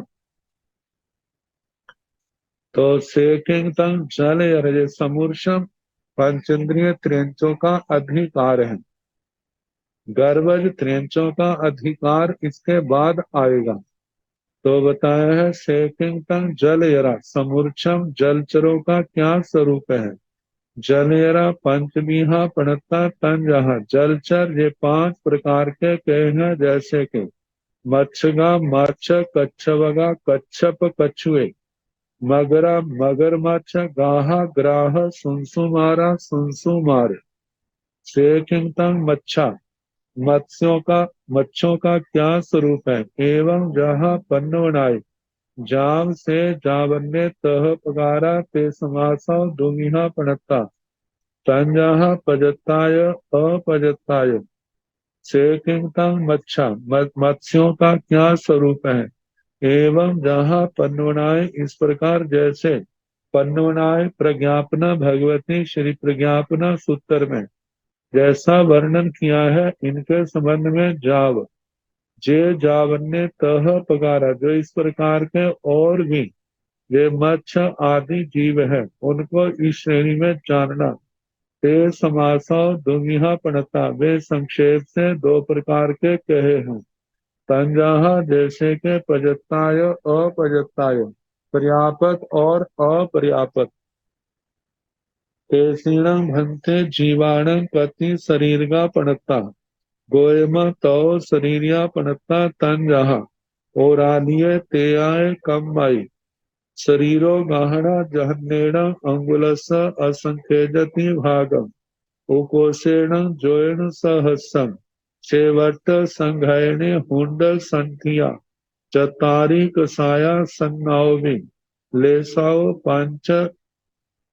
तो सेकिंतम जलयरा ये समूर्छम पंचन्द्रिय त्रियंचों का अधिकार है। गर्भज त्रियंचों का अधिकार इसके बाद आएगा। तो बताया है सेकिंगतम जलयरा समूर्छम जलचरों का क्या स्वरूप है? जलयरा पंचमीहा पणता तंजहा जलचर ये पांच प्रकार के कहना जैसे के मच्छगा मच्छ कच्छवगा कच्छप कछुए मगरा मगरमच्छ गाहा ग्राह सुनसुमारा सुनसुमार। सेकिंगतम मच्छा मत्स्यों का क्या स्वरूप है? एवं जहाँ पन्नवनाय जाम से जावन्य तह पगारा ते समासा दुमिहा पणता तंजाह पजताय अपजताय। सेकिंगतम मच्छा मत्स्यों का क्या स्वरूप है? एवं जहाँ पन्नवनाय इस प्रकार जैसे पन्नवनाय प्रज्ञापना भगवती श्री प्रज्ञापना सूत्र में जैसा वर्णन किया है इनके संबंध में जाव जे जावन्य तह पगारा जो इस प्रकार के और भी ये मत्स्य आदि जीव है उनको इस श्रेणी में जानना। ते समासा दुमिहा पणता वे संक्षेप से दो प्रकार के कहे हैं। तंजाहा जैसे के प्रजताय अपजताय पर्यापत और अपर्यापत। तेषीणं भन्ते जीवाणं कति शरीरगा पणता गोयम तो शरीरिया पणता तंजहा ओरानीय तेयाय कम्माई शरीरो गहना जहन्नेण अंगुलस असंख्यजति भागम उकोशेण जोयण सहस्रम शेवट संघायणे हुंड संथिया चतारी कसाया सन्नावमी लेसाओ पंच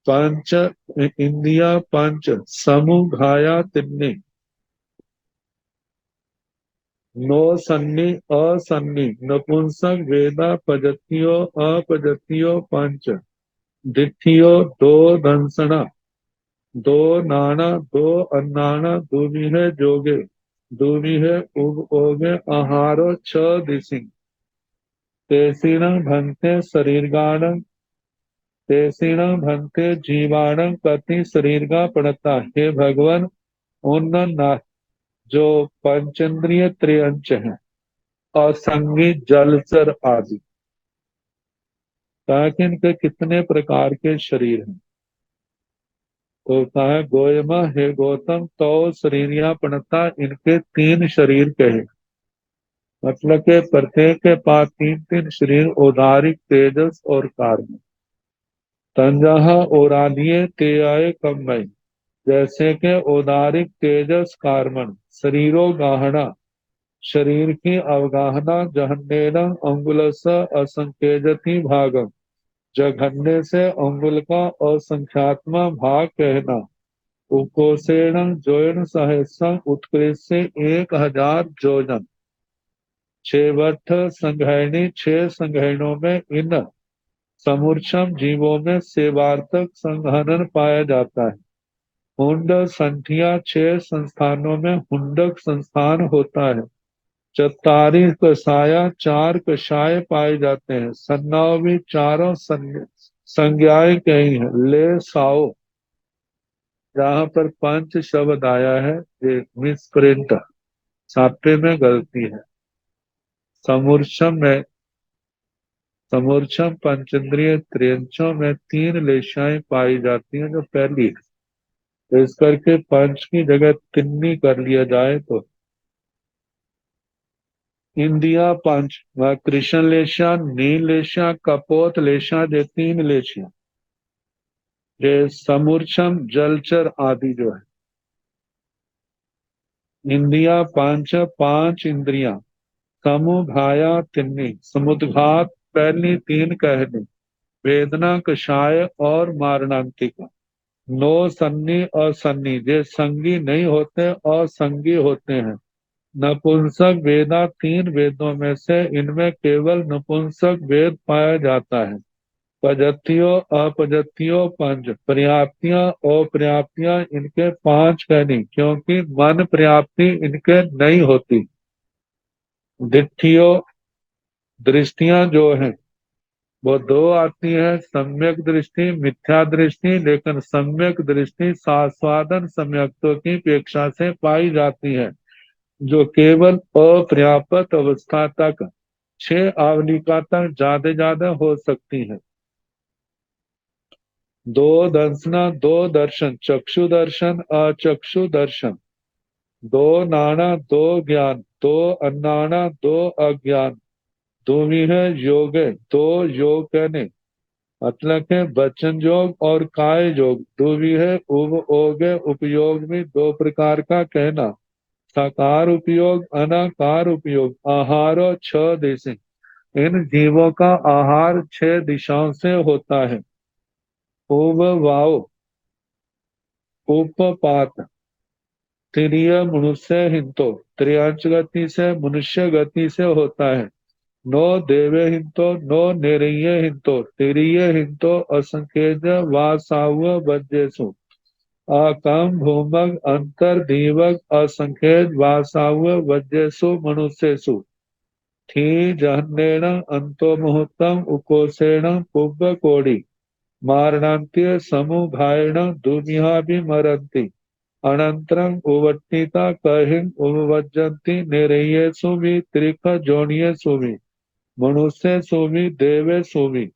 पंच इंदिया पंच समुघाया तिन्नी नो सन्नी असन्नी नपुंसक वेदा पजतियो अपजतियो पंच दिठियो दो दंसना दो नाना दो अन्नाना दुमिह जोगे दुमिह उग ओगे आहारो छ दिशि तेसीण भंते शरीरगाण तेसीण भंते जीवाणं कति शरीरगा पड़ता। हे भगवान उन जो पंचेंद्रिय त्रियंच है असंगी, जलचर आदि। कहा कि इनके कितने प्रकार के शरीर हैं। तो कहा है गोयमा हे गौतम तो शरीरिया पणता, इनके तीन शरीर कहे। मतलब के प्रत्येक के पास तीन तीन शरीर, औदारिक, तेजस और कार्य। तंजहा ओरालिये ते आए कमय, जैसे के औदारिक, तेजस, कार्मण। शरीरों गाहना, शरीर की अवगाहना। जहन्नेन अंगुलस असंकेजति भागम, जघन्य से अंगुल का असंख्यात्मा भाग कहना। उकोसेण जोन सहस्रम, उत्कृष्ट से 1000 जोजन। छेवट संघैनी, 6 संघैनों में इन समूर्छम जीवों में सेवार्थक संघनन पाया जाता है। हुंड संठिया, 6 संस्थानों में हुंडक संस्थान होता है। चतारी कसाया, 4 कषाय पाए जाते हैं। सन्नाव भी चारों संज्ञाएं कही है। ले साओ, जहाँ पर पंच शब्द आया है ये मिसप्रिंट, छापे में गलती है। समूर्छम में, समूर्छम पंचेंद्रिय त्रियंचों में 3 लेशाएं पाई जाती हैं जो पहली है। तो इस करके पंच की जगह तिन्नी कर लिया जाए तो इंदिया पंच व कृष्ण लेशा, नील लेशा, कपोत लेशा, ये 3 लेशियां। ये समूर्छम जलचर आदि जो है। इंदिया पंच, 5 इंद्रियां। समुभाया तिन्नी, समुद्घात पहली 3 कहनी। वेदना, कषाय और मारणांतिका। नो सन्नी और सन्नी, जे संगी नहीं होते, असंगी होते हैं। नपुंसक वेदा, 3 वेदों में से इनमें केवल नपुंसक वेद पाया जाता है। पजत्तियों अपजत्तियों पंच, पर्याप्तियां अपर्याप्तियां इनके 5 कहनी, क्योंकि मन पर्याप्ति इनके नहीं होती। दिट्ठियों, दृष्टियां जो हैं वो 2 आती है, सम्यक दृष्टि, मिथ्या दृष्टि। लेकिन सम्यक दृष्टि सास्वादन सम्यक्तों की अपेक्षा से पाई जाती है, जो केवल अपर्याप्त अवस्था तक, 6 आवलिका तक ज्यादा ज्यादा हो सकती है। 2 दंसना, 2 दर्शन, चक्षु दर्शन, अचक्षु दर्शन। 2 नाना, 2 ज्ञान, 2 अन्नाना, 2 अज्ञान। धूमिह योग, 2 योग कहने, मतलब के वचन योग और काय योग। धूमिह उपयोग, उपयोग में 2 प्रकार का कहना। साकार उपयोग, अनाकार उपयोग। आहारो 6 दिशा, इन जीवों का आहार 6 दिशाओं से होता है। उब वाओ, उपपात। तिरिय मनुष्य हिंतो, त्रियांश गति से, मनुष्य गति से होता है। नो देवे हिंतो, नो नेरिय हिंतो, तिरिय हिंतो असंकेत वासाव वज्रेसु। आकाम भूमक अंतर दीवक असंकेत वासाव वज्रेसु मनुष्यसु। थी जहन्नेन अंतो मुहूर्तम, उकोसेण पुब्ब कोड़ी। मारणांत्य समुभायण दुमिहाभिमरन्ति। अनंतरं उवट्टिता कहिं उपवज्जन्ति। निरयेषु भी त्रिक जोनियेषु भी, मनुष्येषु भी, देवेषु भी।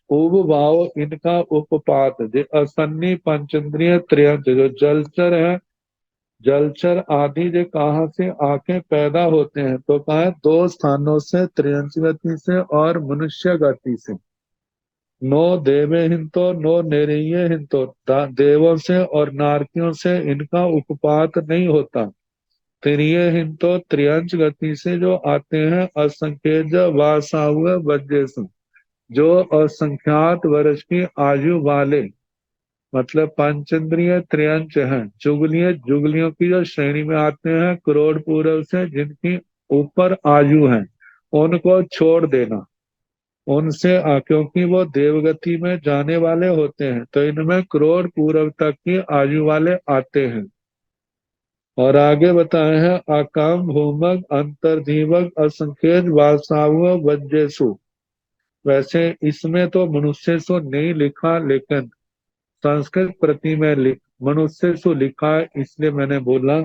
उब भाव इनका उपपात, जो असन्नी पंचेंद्रिय त्रियंच जो जलचर है, जलचर आदि जो कहाँ से आके पैदा होते हैं, तो कहा है 2 स्थानों से, त्रियंच गति से और मनुष्य गति से। नो देवे हिंतो, नो नेरिय हिंतो, देवों से और नारकियों से इनका उपपात नहीं होता। त्रिय हिंतो, त्रियंच गति से जो आते हैं। असंख्यज वासाव वज्रेसु, जो असंख्यात वर्ष की आयु वाले, मतलब पंचेंद्रिय त्रियंच हैं। जुगलियां, जुगलियों की जो श्रेणी में आते हैं, करोड़ पूर्व से जिनकी ऊपर आयु है, उनको छोड़ देना। उनसे क्योंकि वो देवगति में जाने वाले होते हैं, तो इनमें करोड़ पूर्व तक की आयु वाले आते हैं। और आगे बताए हैं आकाम भूमक अंतर्धीवक असंख्यज वासाव वज्रेसु। वैसे इसमें तो मनुष्य सु नहीं लिखा, लेकिन संस्कृत प्रति में मनुष्य सु लिखा है, इसलिए मैंने बोला।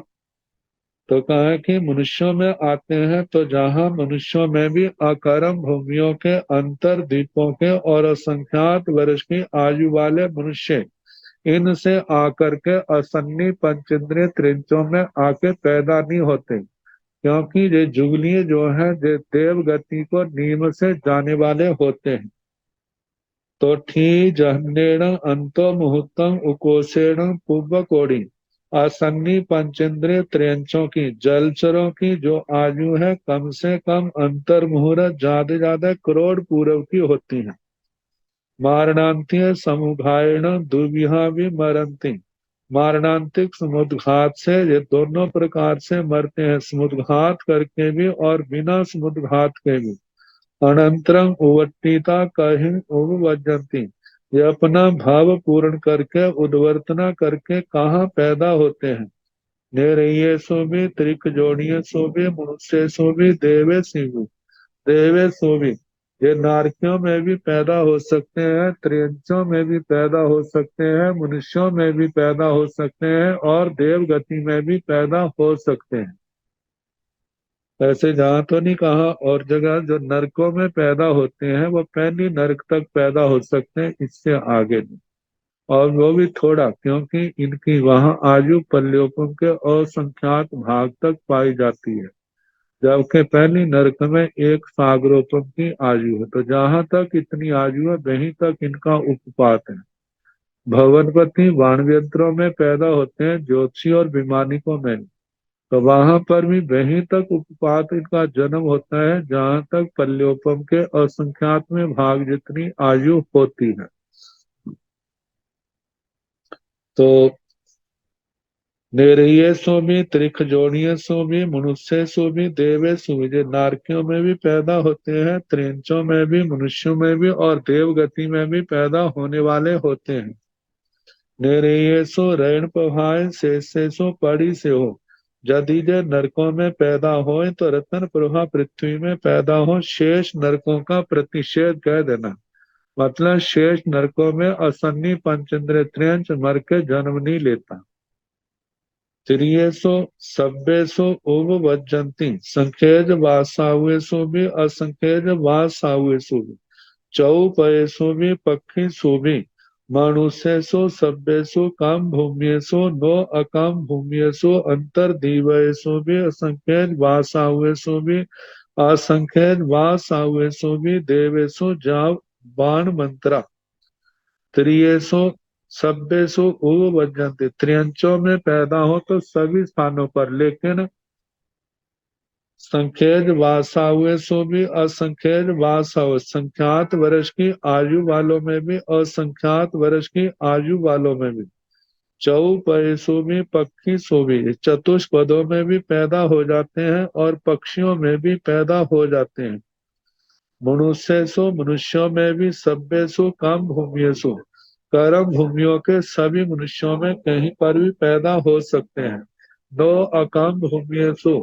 तो कहा कि मनुष्यों में आते हैं तो जहाँ मनुष्यों में भी अकर्म भूमियों के अंतर द्वीपों के और असंख्यात वर्ष की आयु वाले मनुष्य इनसे आकर के असन्नी पंचेंद्रिय त्रिंचों में आके पैदा नहीं होते, क्योंकि ये जुगली जो है ये देव गति को नियम से जाने वाले होते हैं। तो ठी जहनेण अंतो मुहूर्तम उकोषेण पूर्व कोड़ी आसन्नी पंचेंद्रिय त्रियंचों की जलचरों की जो आयु है कम से कम अंतर मुहूर्त ज्यादा करोड़ पूर्व की होती है। मारणांतीय समुघायण दुर्विहा भी मरंती, मारणांतिक समुद्घात से ये दोनों प्रकार से मरते हैं, समुद्घात करके भी और बिना समुद्घात के भी। अनंतरम उवट्टिता कहीं उपवजंती, ये अपना भाव पूर्ण करके उद्वर्तना करके कहाँ पैदा होते हैं। नेरये सो भी त्रिक जोड़िये सो भी मनुष्य सो भी देवे सिंह, देवे सो भी ये नारकियों में भी पैदा हो सकते हैं, त्रियंचों में भी पैदा हो सकते हैं, मनुष्यों में भी पैदा हो सकते हैं और देव गति में भी पैदा हो सकते हैं। ऐसे जहाँ तो नहीं कहा, और जगह जो नरकों में पैदा होते हैं वो पहली नरक तक पैदा हो सकते हैं, इससे आगे नहीं। और वो भी थोड़ा, क्योंकि इनकी वहाँ आयु पल्योपम के असंख्यात भाग तक पाई जाती है, जबकि पहली नरक में एक सागरोपम की आयु है। तो जहाँ तक इतनी आयु है वहीं तक इनका उपपात है। भवनपति वाणव्यंत्रों में पैदा होते हैं, ज्योतिषी और विमानिकों में नहीं। तो वहां पर भी वहीं तक उपपात इनका जन्म होता है जहां तक पल्योपम के असंख्यात में भाग जितनी आयु होती है। तो नेरिये सो भी त्रिख जोड़िये सो भी मनुष्य सो भी देवे सो भी, जो नारकियों में भी पैदा होते हैं, त्रिंचों में भी, मनुष्यों में भी और देव गति में भी पैदा होने वाले होते हैं। नेरिये सो रण प्रभाए से सो पड़ी से हो, यदि जे नरकों में पैदा हो तो रतन प्रभा पृथ्वी में पैदा हो, शेष नरकों का प्रतिषेध कह देना। मतलब शेष नरकों में असन्नी पंचेंद्रिय त्रियंच मर के जन्म नहीं लेता। त्रियेसु सभ्येसु उपवज्जन्ति, संखेज वासावेसु भी असंखेज वासावेसु भी, चौपयेसु भी पक्षीसु भी, मनुष्येषु सभ्येषु काम भूम्येषु नो अकाम भूम्येषु अंतर्दीवयेषु भी असंख्येन वासावेषु भी, असंख्येन वासावेषु भी देवेषु जाव बाण मंत्रा। त्रियेषु सभ्येषु उपवज्जन्ति, त्रियंचों में पैदा हो तो सभी स्थानों पर, लेकिन संख्येज वासावेषु भी असंख्येज वासाव, संख्यात वर्ष की आयु वालों में भी असंख्यात वर्ष की आयु वालों में भी, चौपयसु भी पक्षी सो भी, चतुष्पदों में भी पैदा हो जाते हैं और पक्षियों में भी पैदा हो जाते हैं। मनुष्यसु, मनुष्यों में भी, सभ्यसु काम भूमियसु, कर्म भूमियों के सभी मनुष्यों में कहीं पर भी पैदा हो सकते हैं। दो अकाम भूमियसु,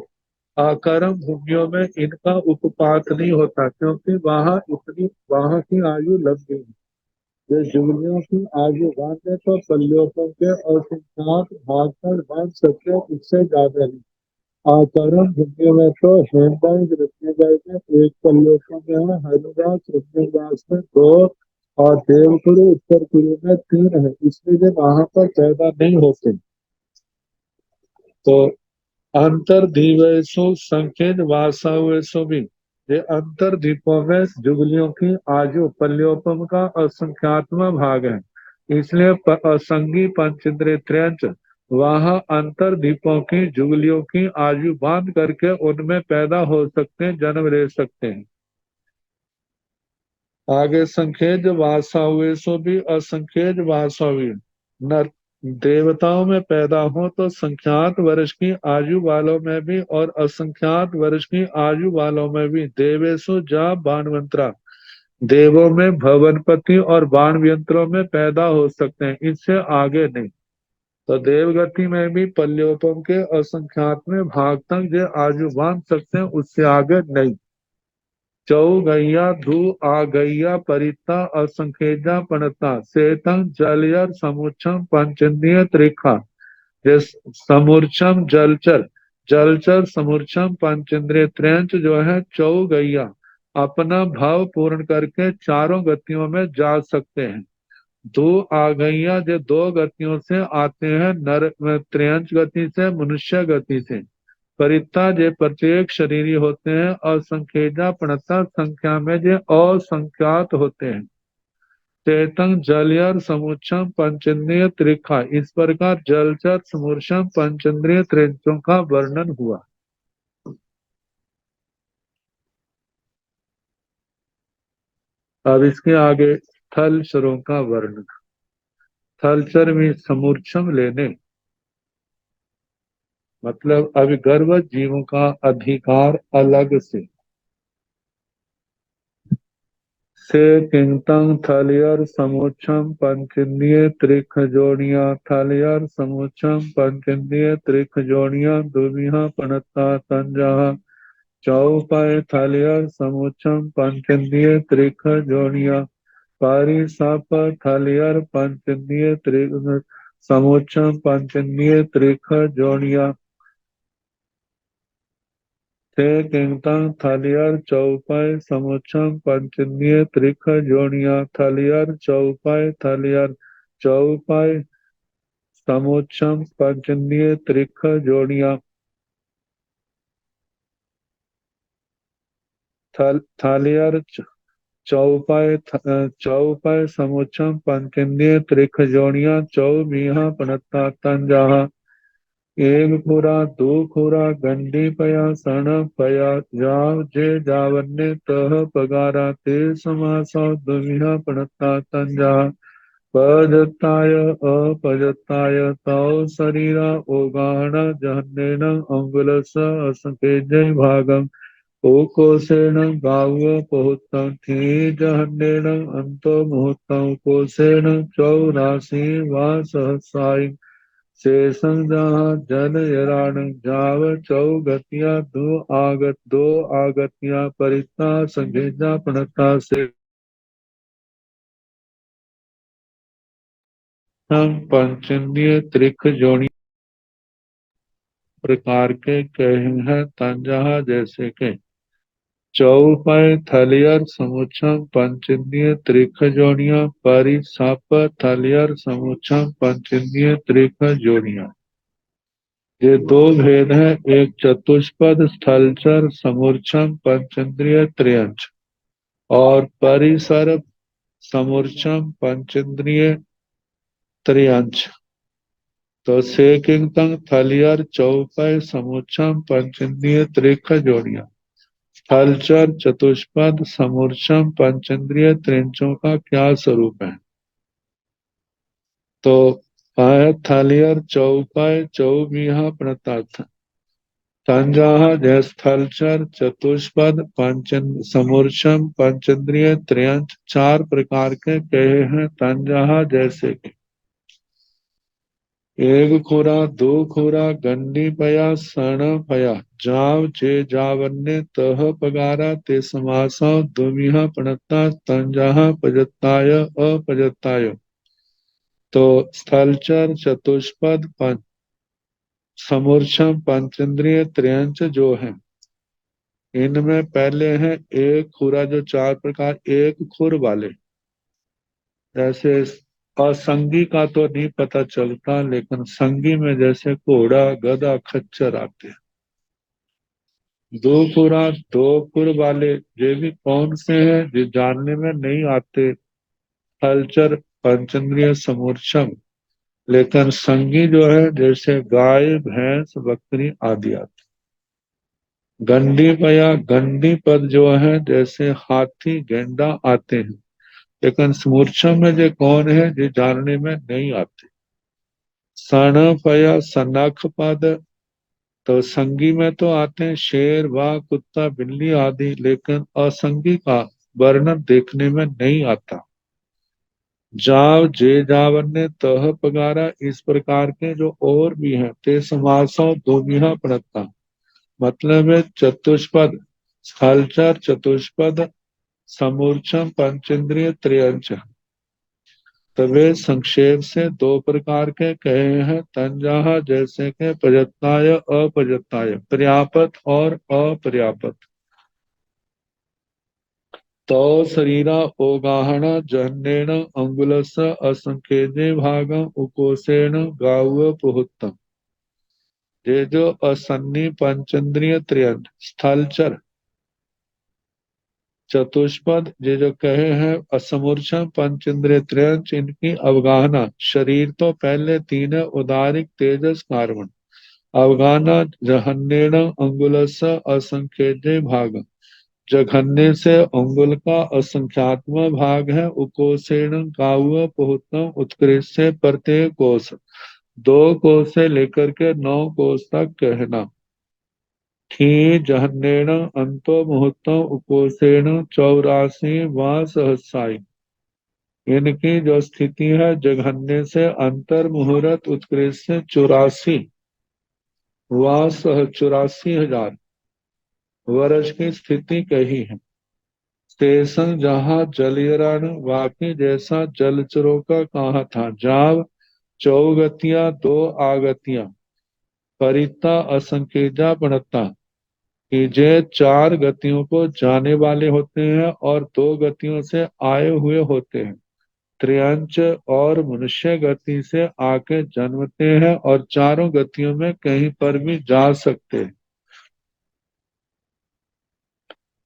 अकर्म भूमियों में इनका उपपात नहीं होता, क्योंकि वहां की आयु लग गई है। जो जुगलियों की आयु बांधे तो पल्यों के और सिद्धांत भाग पर बांध सकते, इससे ज्यादा नहीं। आकरण भूमि में तो हेमदाई रत्नगाई में एक पल्यों में है, हरिदास रत्नदास में दो और देवकुरु उत्तर कुरु में तीन है, इसलिए वहां पर पैदा नहीं होते। तो अंतर्दीवेशु संकेत वासावेशु भी, ये अंतर्दीपों में जुगलियों की आयु पल्योपम का असंख्यात्म भाग है, इसलिए असंगी पंचेंद्रिय त्रयंच वहां अंतर्दीपों की जुगलियों की आयु बांध करके उनमें पैदा हो सकते हैं, जन्म ले सकते हैं। आगे संखेज वासावेशु भी असंखेज वासावी, नर देवताओं में पैदा हो तो संख्यात वर्ष की आयु वालों में भी और असंख्यात वर्ष की आयु वालों में भी, देवेशु जा बाणवंतरा, देवों में भवनपति और बाणव्यंत्रों में पैदा हो सकते हैं, इससे आगे नहीं। तो देवगति में भी पल्योपम के असंख्यात में भाग तक जो आयु बांध सकते हैं, उससे आगे नहीं। चौ गैया धू आ गैया परिता असंखेजा पणता सेतंग जलयर समुच्छम पंचंदीय त्रिखा, ये समुर्चम जलचर जलचर समूर्छम पंचेंद्रिय त्रयंच जो है चौगैया अपना भाव पूर्ण करके चारों गतियों में जा सकते हैं। दो आगैया जो दो गतियों से आते हैं, नर त्रयंच गति से, मनुष्य गति से। परित्ता जे प्रत्येक शरीरी होते हैं, असंख्येजा प्रणता संख्या में जे असंख्यात होते हैं। चेतन जलयर समुच्चम पंचेंद्रिय त्रिखा, इस प्रकार जलचर समूर्छम पंचेंद्रिय त्रिखों का वर्णन हुआ। अब इसके आगे थल चरों का वर्णन। थलचर में समूर्छम लेने मतलब अविगर्भ जीवों का अधिकार अलग से किंतंग थलियर समुच्छम पंचेंद्रिय त्रिख जोड़िया, थलियर समुच्छम पंचेंद्रिय त्रिख जोड़िया दुविहा पणता तंजहा। चौपाय थलियर समुच्छम पंचेंद्रिय त्रिख जोड़िया, पारी साप थलियर पंचेंद्रिय त्रिख समुच्छम पंचेंद्रिय त्रिख जोड़िया। ते किंगतंग थलियर चौपाई समुच्छम पंचेंद्रिय त्रिख जोड़िया, थलियर चौपाई थलियर चौपाई समुच्छम पंचेंद्रिय त्रिख जोड़िया। थलियर चौपाई चौपाई समुच्छम पंचेंद्रिय त्रिख जोड़िया चौबीहा पनत्ता तंजाहा। एक खुरा दो खुरा गंडी पया सण पया जाव जे जावन्ने तह पगारा ते समासा दुविहा पणता तंजा। पजताय अपजताय तौ शरीरा ओगाण जहन्नेन अंगुलस असंकेजय भागम। ओकोसेन गाव पहुतम थी जहन्नेन अंतो मुहूर्तम कोसेन चौरासी वा सहसाई। शेषं जहाँ जन यराण जाव चौगतिया दो आगतिया परिता संघेजा प्रणता से हम पंचेंद्रिय त्रिक जोड़ी प्रकार के कहे हैं तंजहा जैसे के चौपाई थलियर समुच्छम पंचेंद्रिय त्रिक जोड़िया, परि साप थलियर समुच्छम पंचेंद्रिय त्रिक जोड़िया। ये दो भेद हैं, एक चतुष्पद स्थलचर समूर्छम पंचेंद्रिय त्रियंच और परिसर समूर्छम पंचेंद्रिय त्रियंच। तो सेकिंतंग थलियर चौपाई समुच्छम पंचेंद्रिय त्रिख जोड़िया। थलचर चतुष्पद समूर्छम पंचेंद्रिय त्रिंचों का क्या स्वरूप है? तो थलियर चौपाई चौबीहा प्रताथ तंजाहा स्थलचर चतुष्पद समूर्छम पंचेंद्रिय त्रियंच चार प्रकार के कहे हैं तंजाहा जैसे कि एक खुरा दो खुरा गंडी पया सण पया जाव जे जावन्ने तह पगारा ते समासा दुमिहा पणता तंजाहा पजताय अपजताय। तो स्थलचर चतुष्पद समूर्छम पंचेंद्रिय त्रियंच जो है इनमें पहले है एक खुरा जो चार प्रकार एक खुर वाले, जैसे असंगी का तो नहीं पता चलता लेकिन संगी में जैसे घोड़ा गधा खच्चर आते हैं। दो खुरा दो खुर वाले ये भी कौन से हैं जो जानने में नहीं आते, हलचर पंचेंद्रिय समूर्छम, लेकिन संगी जो है जैसे गाय भैंस बकरी आदि आते। गंडी पया गंडी पद जो है जैसे हाथी गेंडा आते हैं, लेकिन समूर्छा में जो कौन है जो जानने में नहीं आते। सण पया सनख पद, तो संगी में तो आते हैं शेर बाघ कुत्ता बिल्ली आदि, लेकिन असंगी का वर्णन देखने में नहीं आता। जाव जे जावन्ने तह पगारा, इस प्रकार के जो और भी हैं ते समासों दोमिहा पड़ता, मतलब है चतुष्पद स्थलचर चतुष्पद समूर्छम पंचेंद्रिय त्रियंच। तवे संक्षेप से दो प्रकार के कहे हैं तंजाहा, जैसे के प्रयत्नाय अप्रयत्नाय, पर्याप्त और अपर्याप्त। तो शरीरा ओगाहन जहन्नेन अंगुलस्य असंकेते भागम उकोसेन गाव पुहुत्तम। ये जो असन्नी पंचेंद्रिय त्रियंत स्थलचर चतुष्पद, ये जो कहे हैं असमूर्छा पंचेंद्रिय त्रियंच, इनकी अवगाहना। शरीर तो पहले तीन है, उदारिक तेजस कार्बन। अवगाहना जघन्येन अंगुलस्य असंख्येय भाग, जघन्य से अंगुल का असंख्यात्म भाग है। उकोसेन गाव पुहुत्तम, उत्कृष्ट से प्रत्येक कोष, दो कोष से लेकर के 9 कोष तक कहना। थी जहन्नेन अंतो मुहूर्तम उपोषेण 84 व सहस्राई, इनकी जो स्थिति है जघन्य से अंतर मुहूर्त उत्कृष्ट से 84 व 84,000 वर्ष की स्थिति कही है। स्टेशन जहाँ जलयरण वाकी जैसा जलचरों का कहा था। जाव चौगतिया दो आगतियां, परिता असंकेजा पणता, कि जे 4 गतियों को जाने वाले होते हैं और 2 गतियों से आए हुए होते हैं। त्रियंच और मनुष्य गति से आके जन्मते हैं और चारों गतियों में कहीं पर भी जा सकते हैं।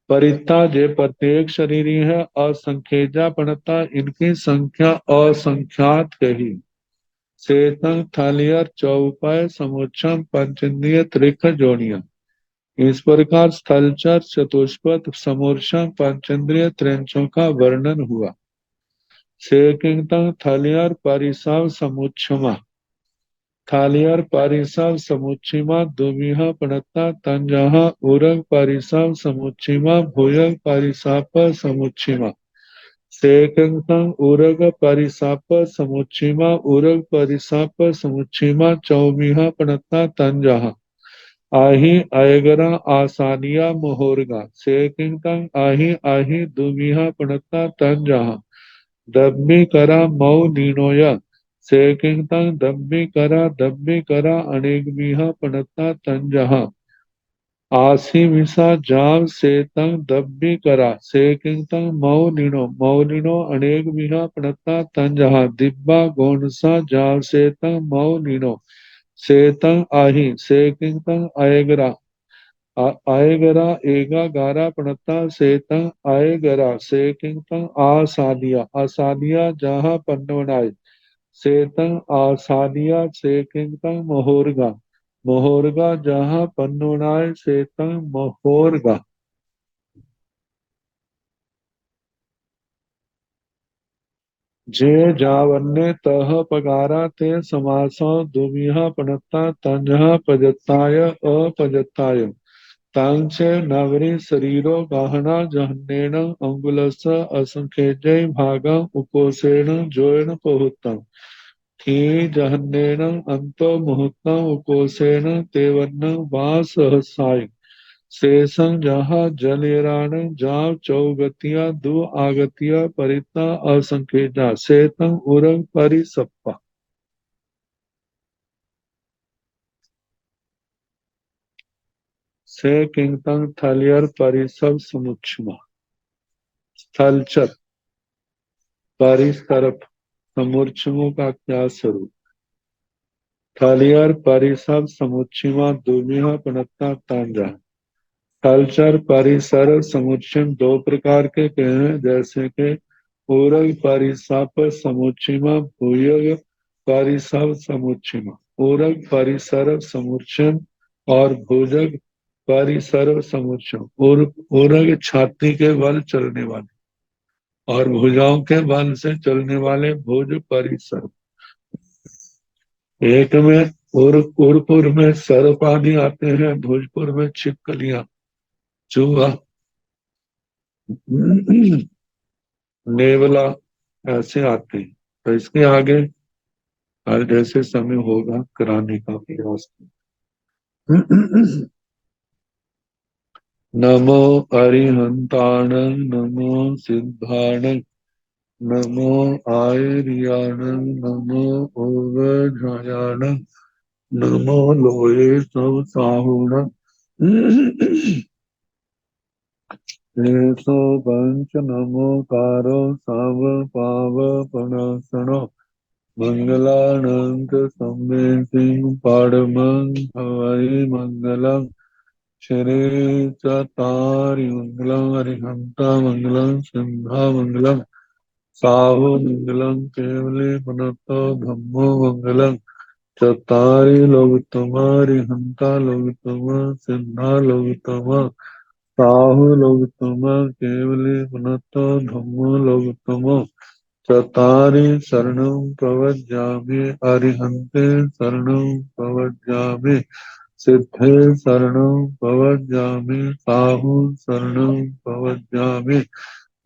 परिता जे प्रत्येक शरीरी है, असंख्यजा पणता, इनकी संख्या असंख्यात कही। सेतंग थलियर चौपाय समुच्चम पंचेंद्रिय त्रिख जोनिया, इस प्रकार स्थलचर चतुष्पद समूर्छा पंचेंद्रिय त्रिंचों का वर्णन हुआ। सेकिंतंग थलियर परिसव समुच्छमा, थालियर परिसव समुच्छिमा दुमिह पणता तंजह उरग परिसव समुच्छिमा भूयग परिसाप समुच्छिमा। सेकिंतंग उरग परिसाप समुच्छिमा उरग परिसाप समुच्छिमा चौमिह पणता तंजह आही अयगरा आसानिया मोहोरगा। सेकिंतंग आही आही दुमिहा पणता तंजहा दब्बी करा मऊ नीनोया। सेकिंतंग दब्बी करा अनेकमिहा पणता तंजहा आसी मिसा जाम सेतंग दब्बी करा। सेकिंतंग मऊ नीनो अनेकमिहा पणता तंजहा दिब्बा गोनसा जाम सेतंग मऊ नीनो सेतंग आही। सेकिंतंग आयगरा आयगरा एगा गारा पणता सेतंग आयगरा। सेकिंतंग आसादिया आसादिया जहाँ पन्नवनाय सेतंग आसादिया। सेकिंतंग महोरगा महोरगा जहाँ पन्नवनाय सेतंग महोरगा। जे जावन्ने तह पगारा ते समासो दुमिहा पणता तंजहा पजताय अपजताय। तांचे नवरी शरीरो गहना जहन्नेन अंगुलस्य असंख्यजय भागम उकोसेन जोयन पहुतम। थी जहन्नेन अंतो मुहूर्तम उकोसेन तेवन्न वा सहसाय। शेषं जहाँ जलयराण जाव चौगतिया दो आगतिया परिता असंकेता। सेतं उरंग परिसप्पा। से किंतंग थलियर परिसव समुच्छमा, स्थलचर परिसरप समूर्छमों का क्या स्वरूप। थलियर परिसव समुच्छिमा दुमिह पणता तांजा। थलचर परिसर समुच्चय दो प्रकार के हैं, जैसे कि पूरक परिसप समुच्चयमा भूयग परिसप समुच्चयमा। पूरक परिसर समुच्चय और भुजग परिसर समुच्चय। पूरक छाती के बल चलने वाले और भुजाओं के बल से चलने वाले भुज परिसर। एक में उरपुर में सर्प आदि आते हैं, भोजपुर में छिपकलियां चूहा नेवला ऐसे आते हैं। तो इसके आगे हर जैसे समय होगा कराने का प्रयास। नमो अरिहंताण नमो सिद्धाण नमो आयर्याणं नमो ओवज्रायाणं नमो लोये सब साहुणं एसो पंच नमो कारो साव पाव पनासनो मंगलानंत सम्मेतिं पाडमं हवै मंगलम् श्री चतारि मंगलम हरिहंता मंगलम सिंहा मंगलम साहु मंगलम केवले पुनतो धम्मो मंगलम चतारि लोकतमा हरिहंता लोकतमा सिंहा लोकतमा साहु लोकतमा केवले पुनतो धम्मो लोकतमो चतारि शरणं प्रवज्जामि अरिहन्ते शरणं प्रवज्जामि सिद्धे शरणं प्रवज्जामि साहु शरणं प्रवज्जामि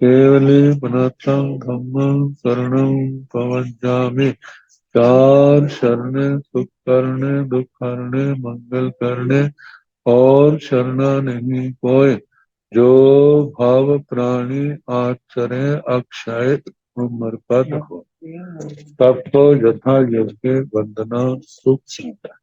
केवले पुनतं धम्मं शरणं प्रवज्जामि चार शरण सुख करने दुख करने मंगल करने और शरणा नहीं कोय जो भाव प्राणी आचरे अक्षय उम्र पद हो तब तो यथा यज्ञ वंदना सुख सीता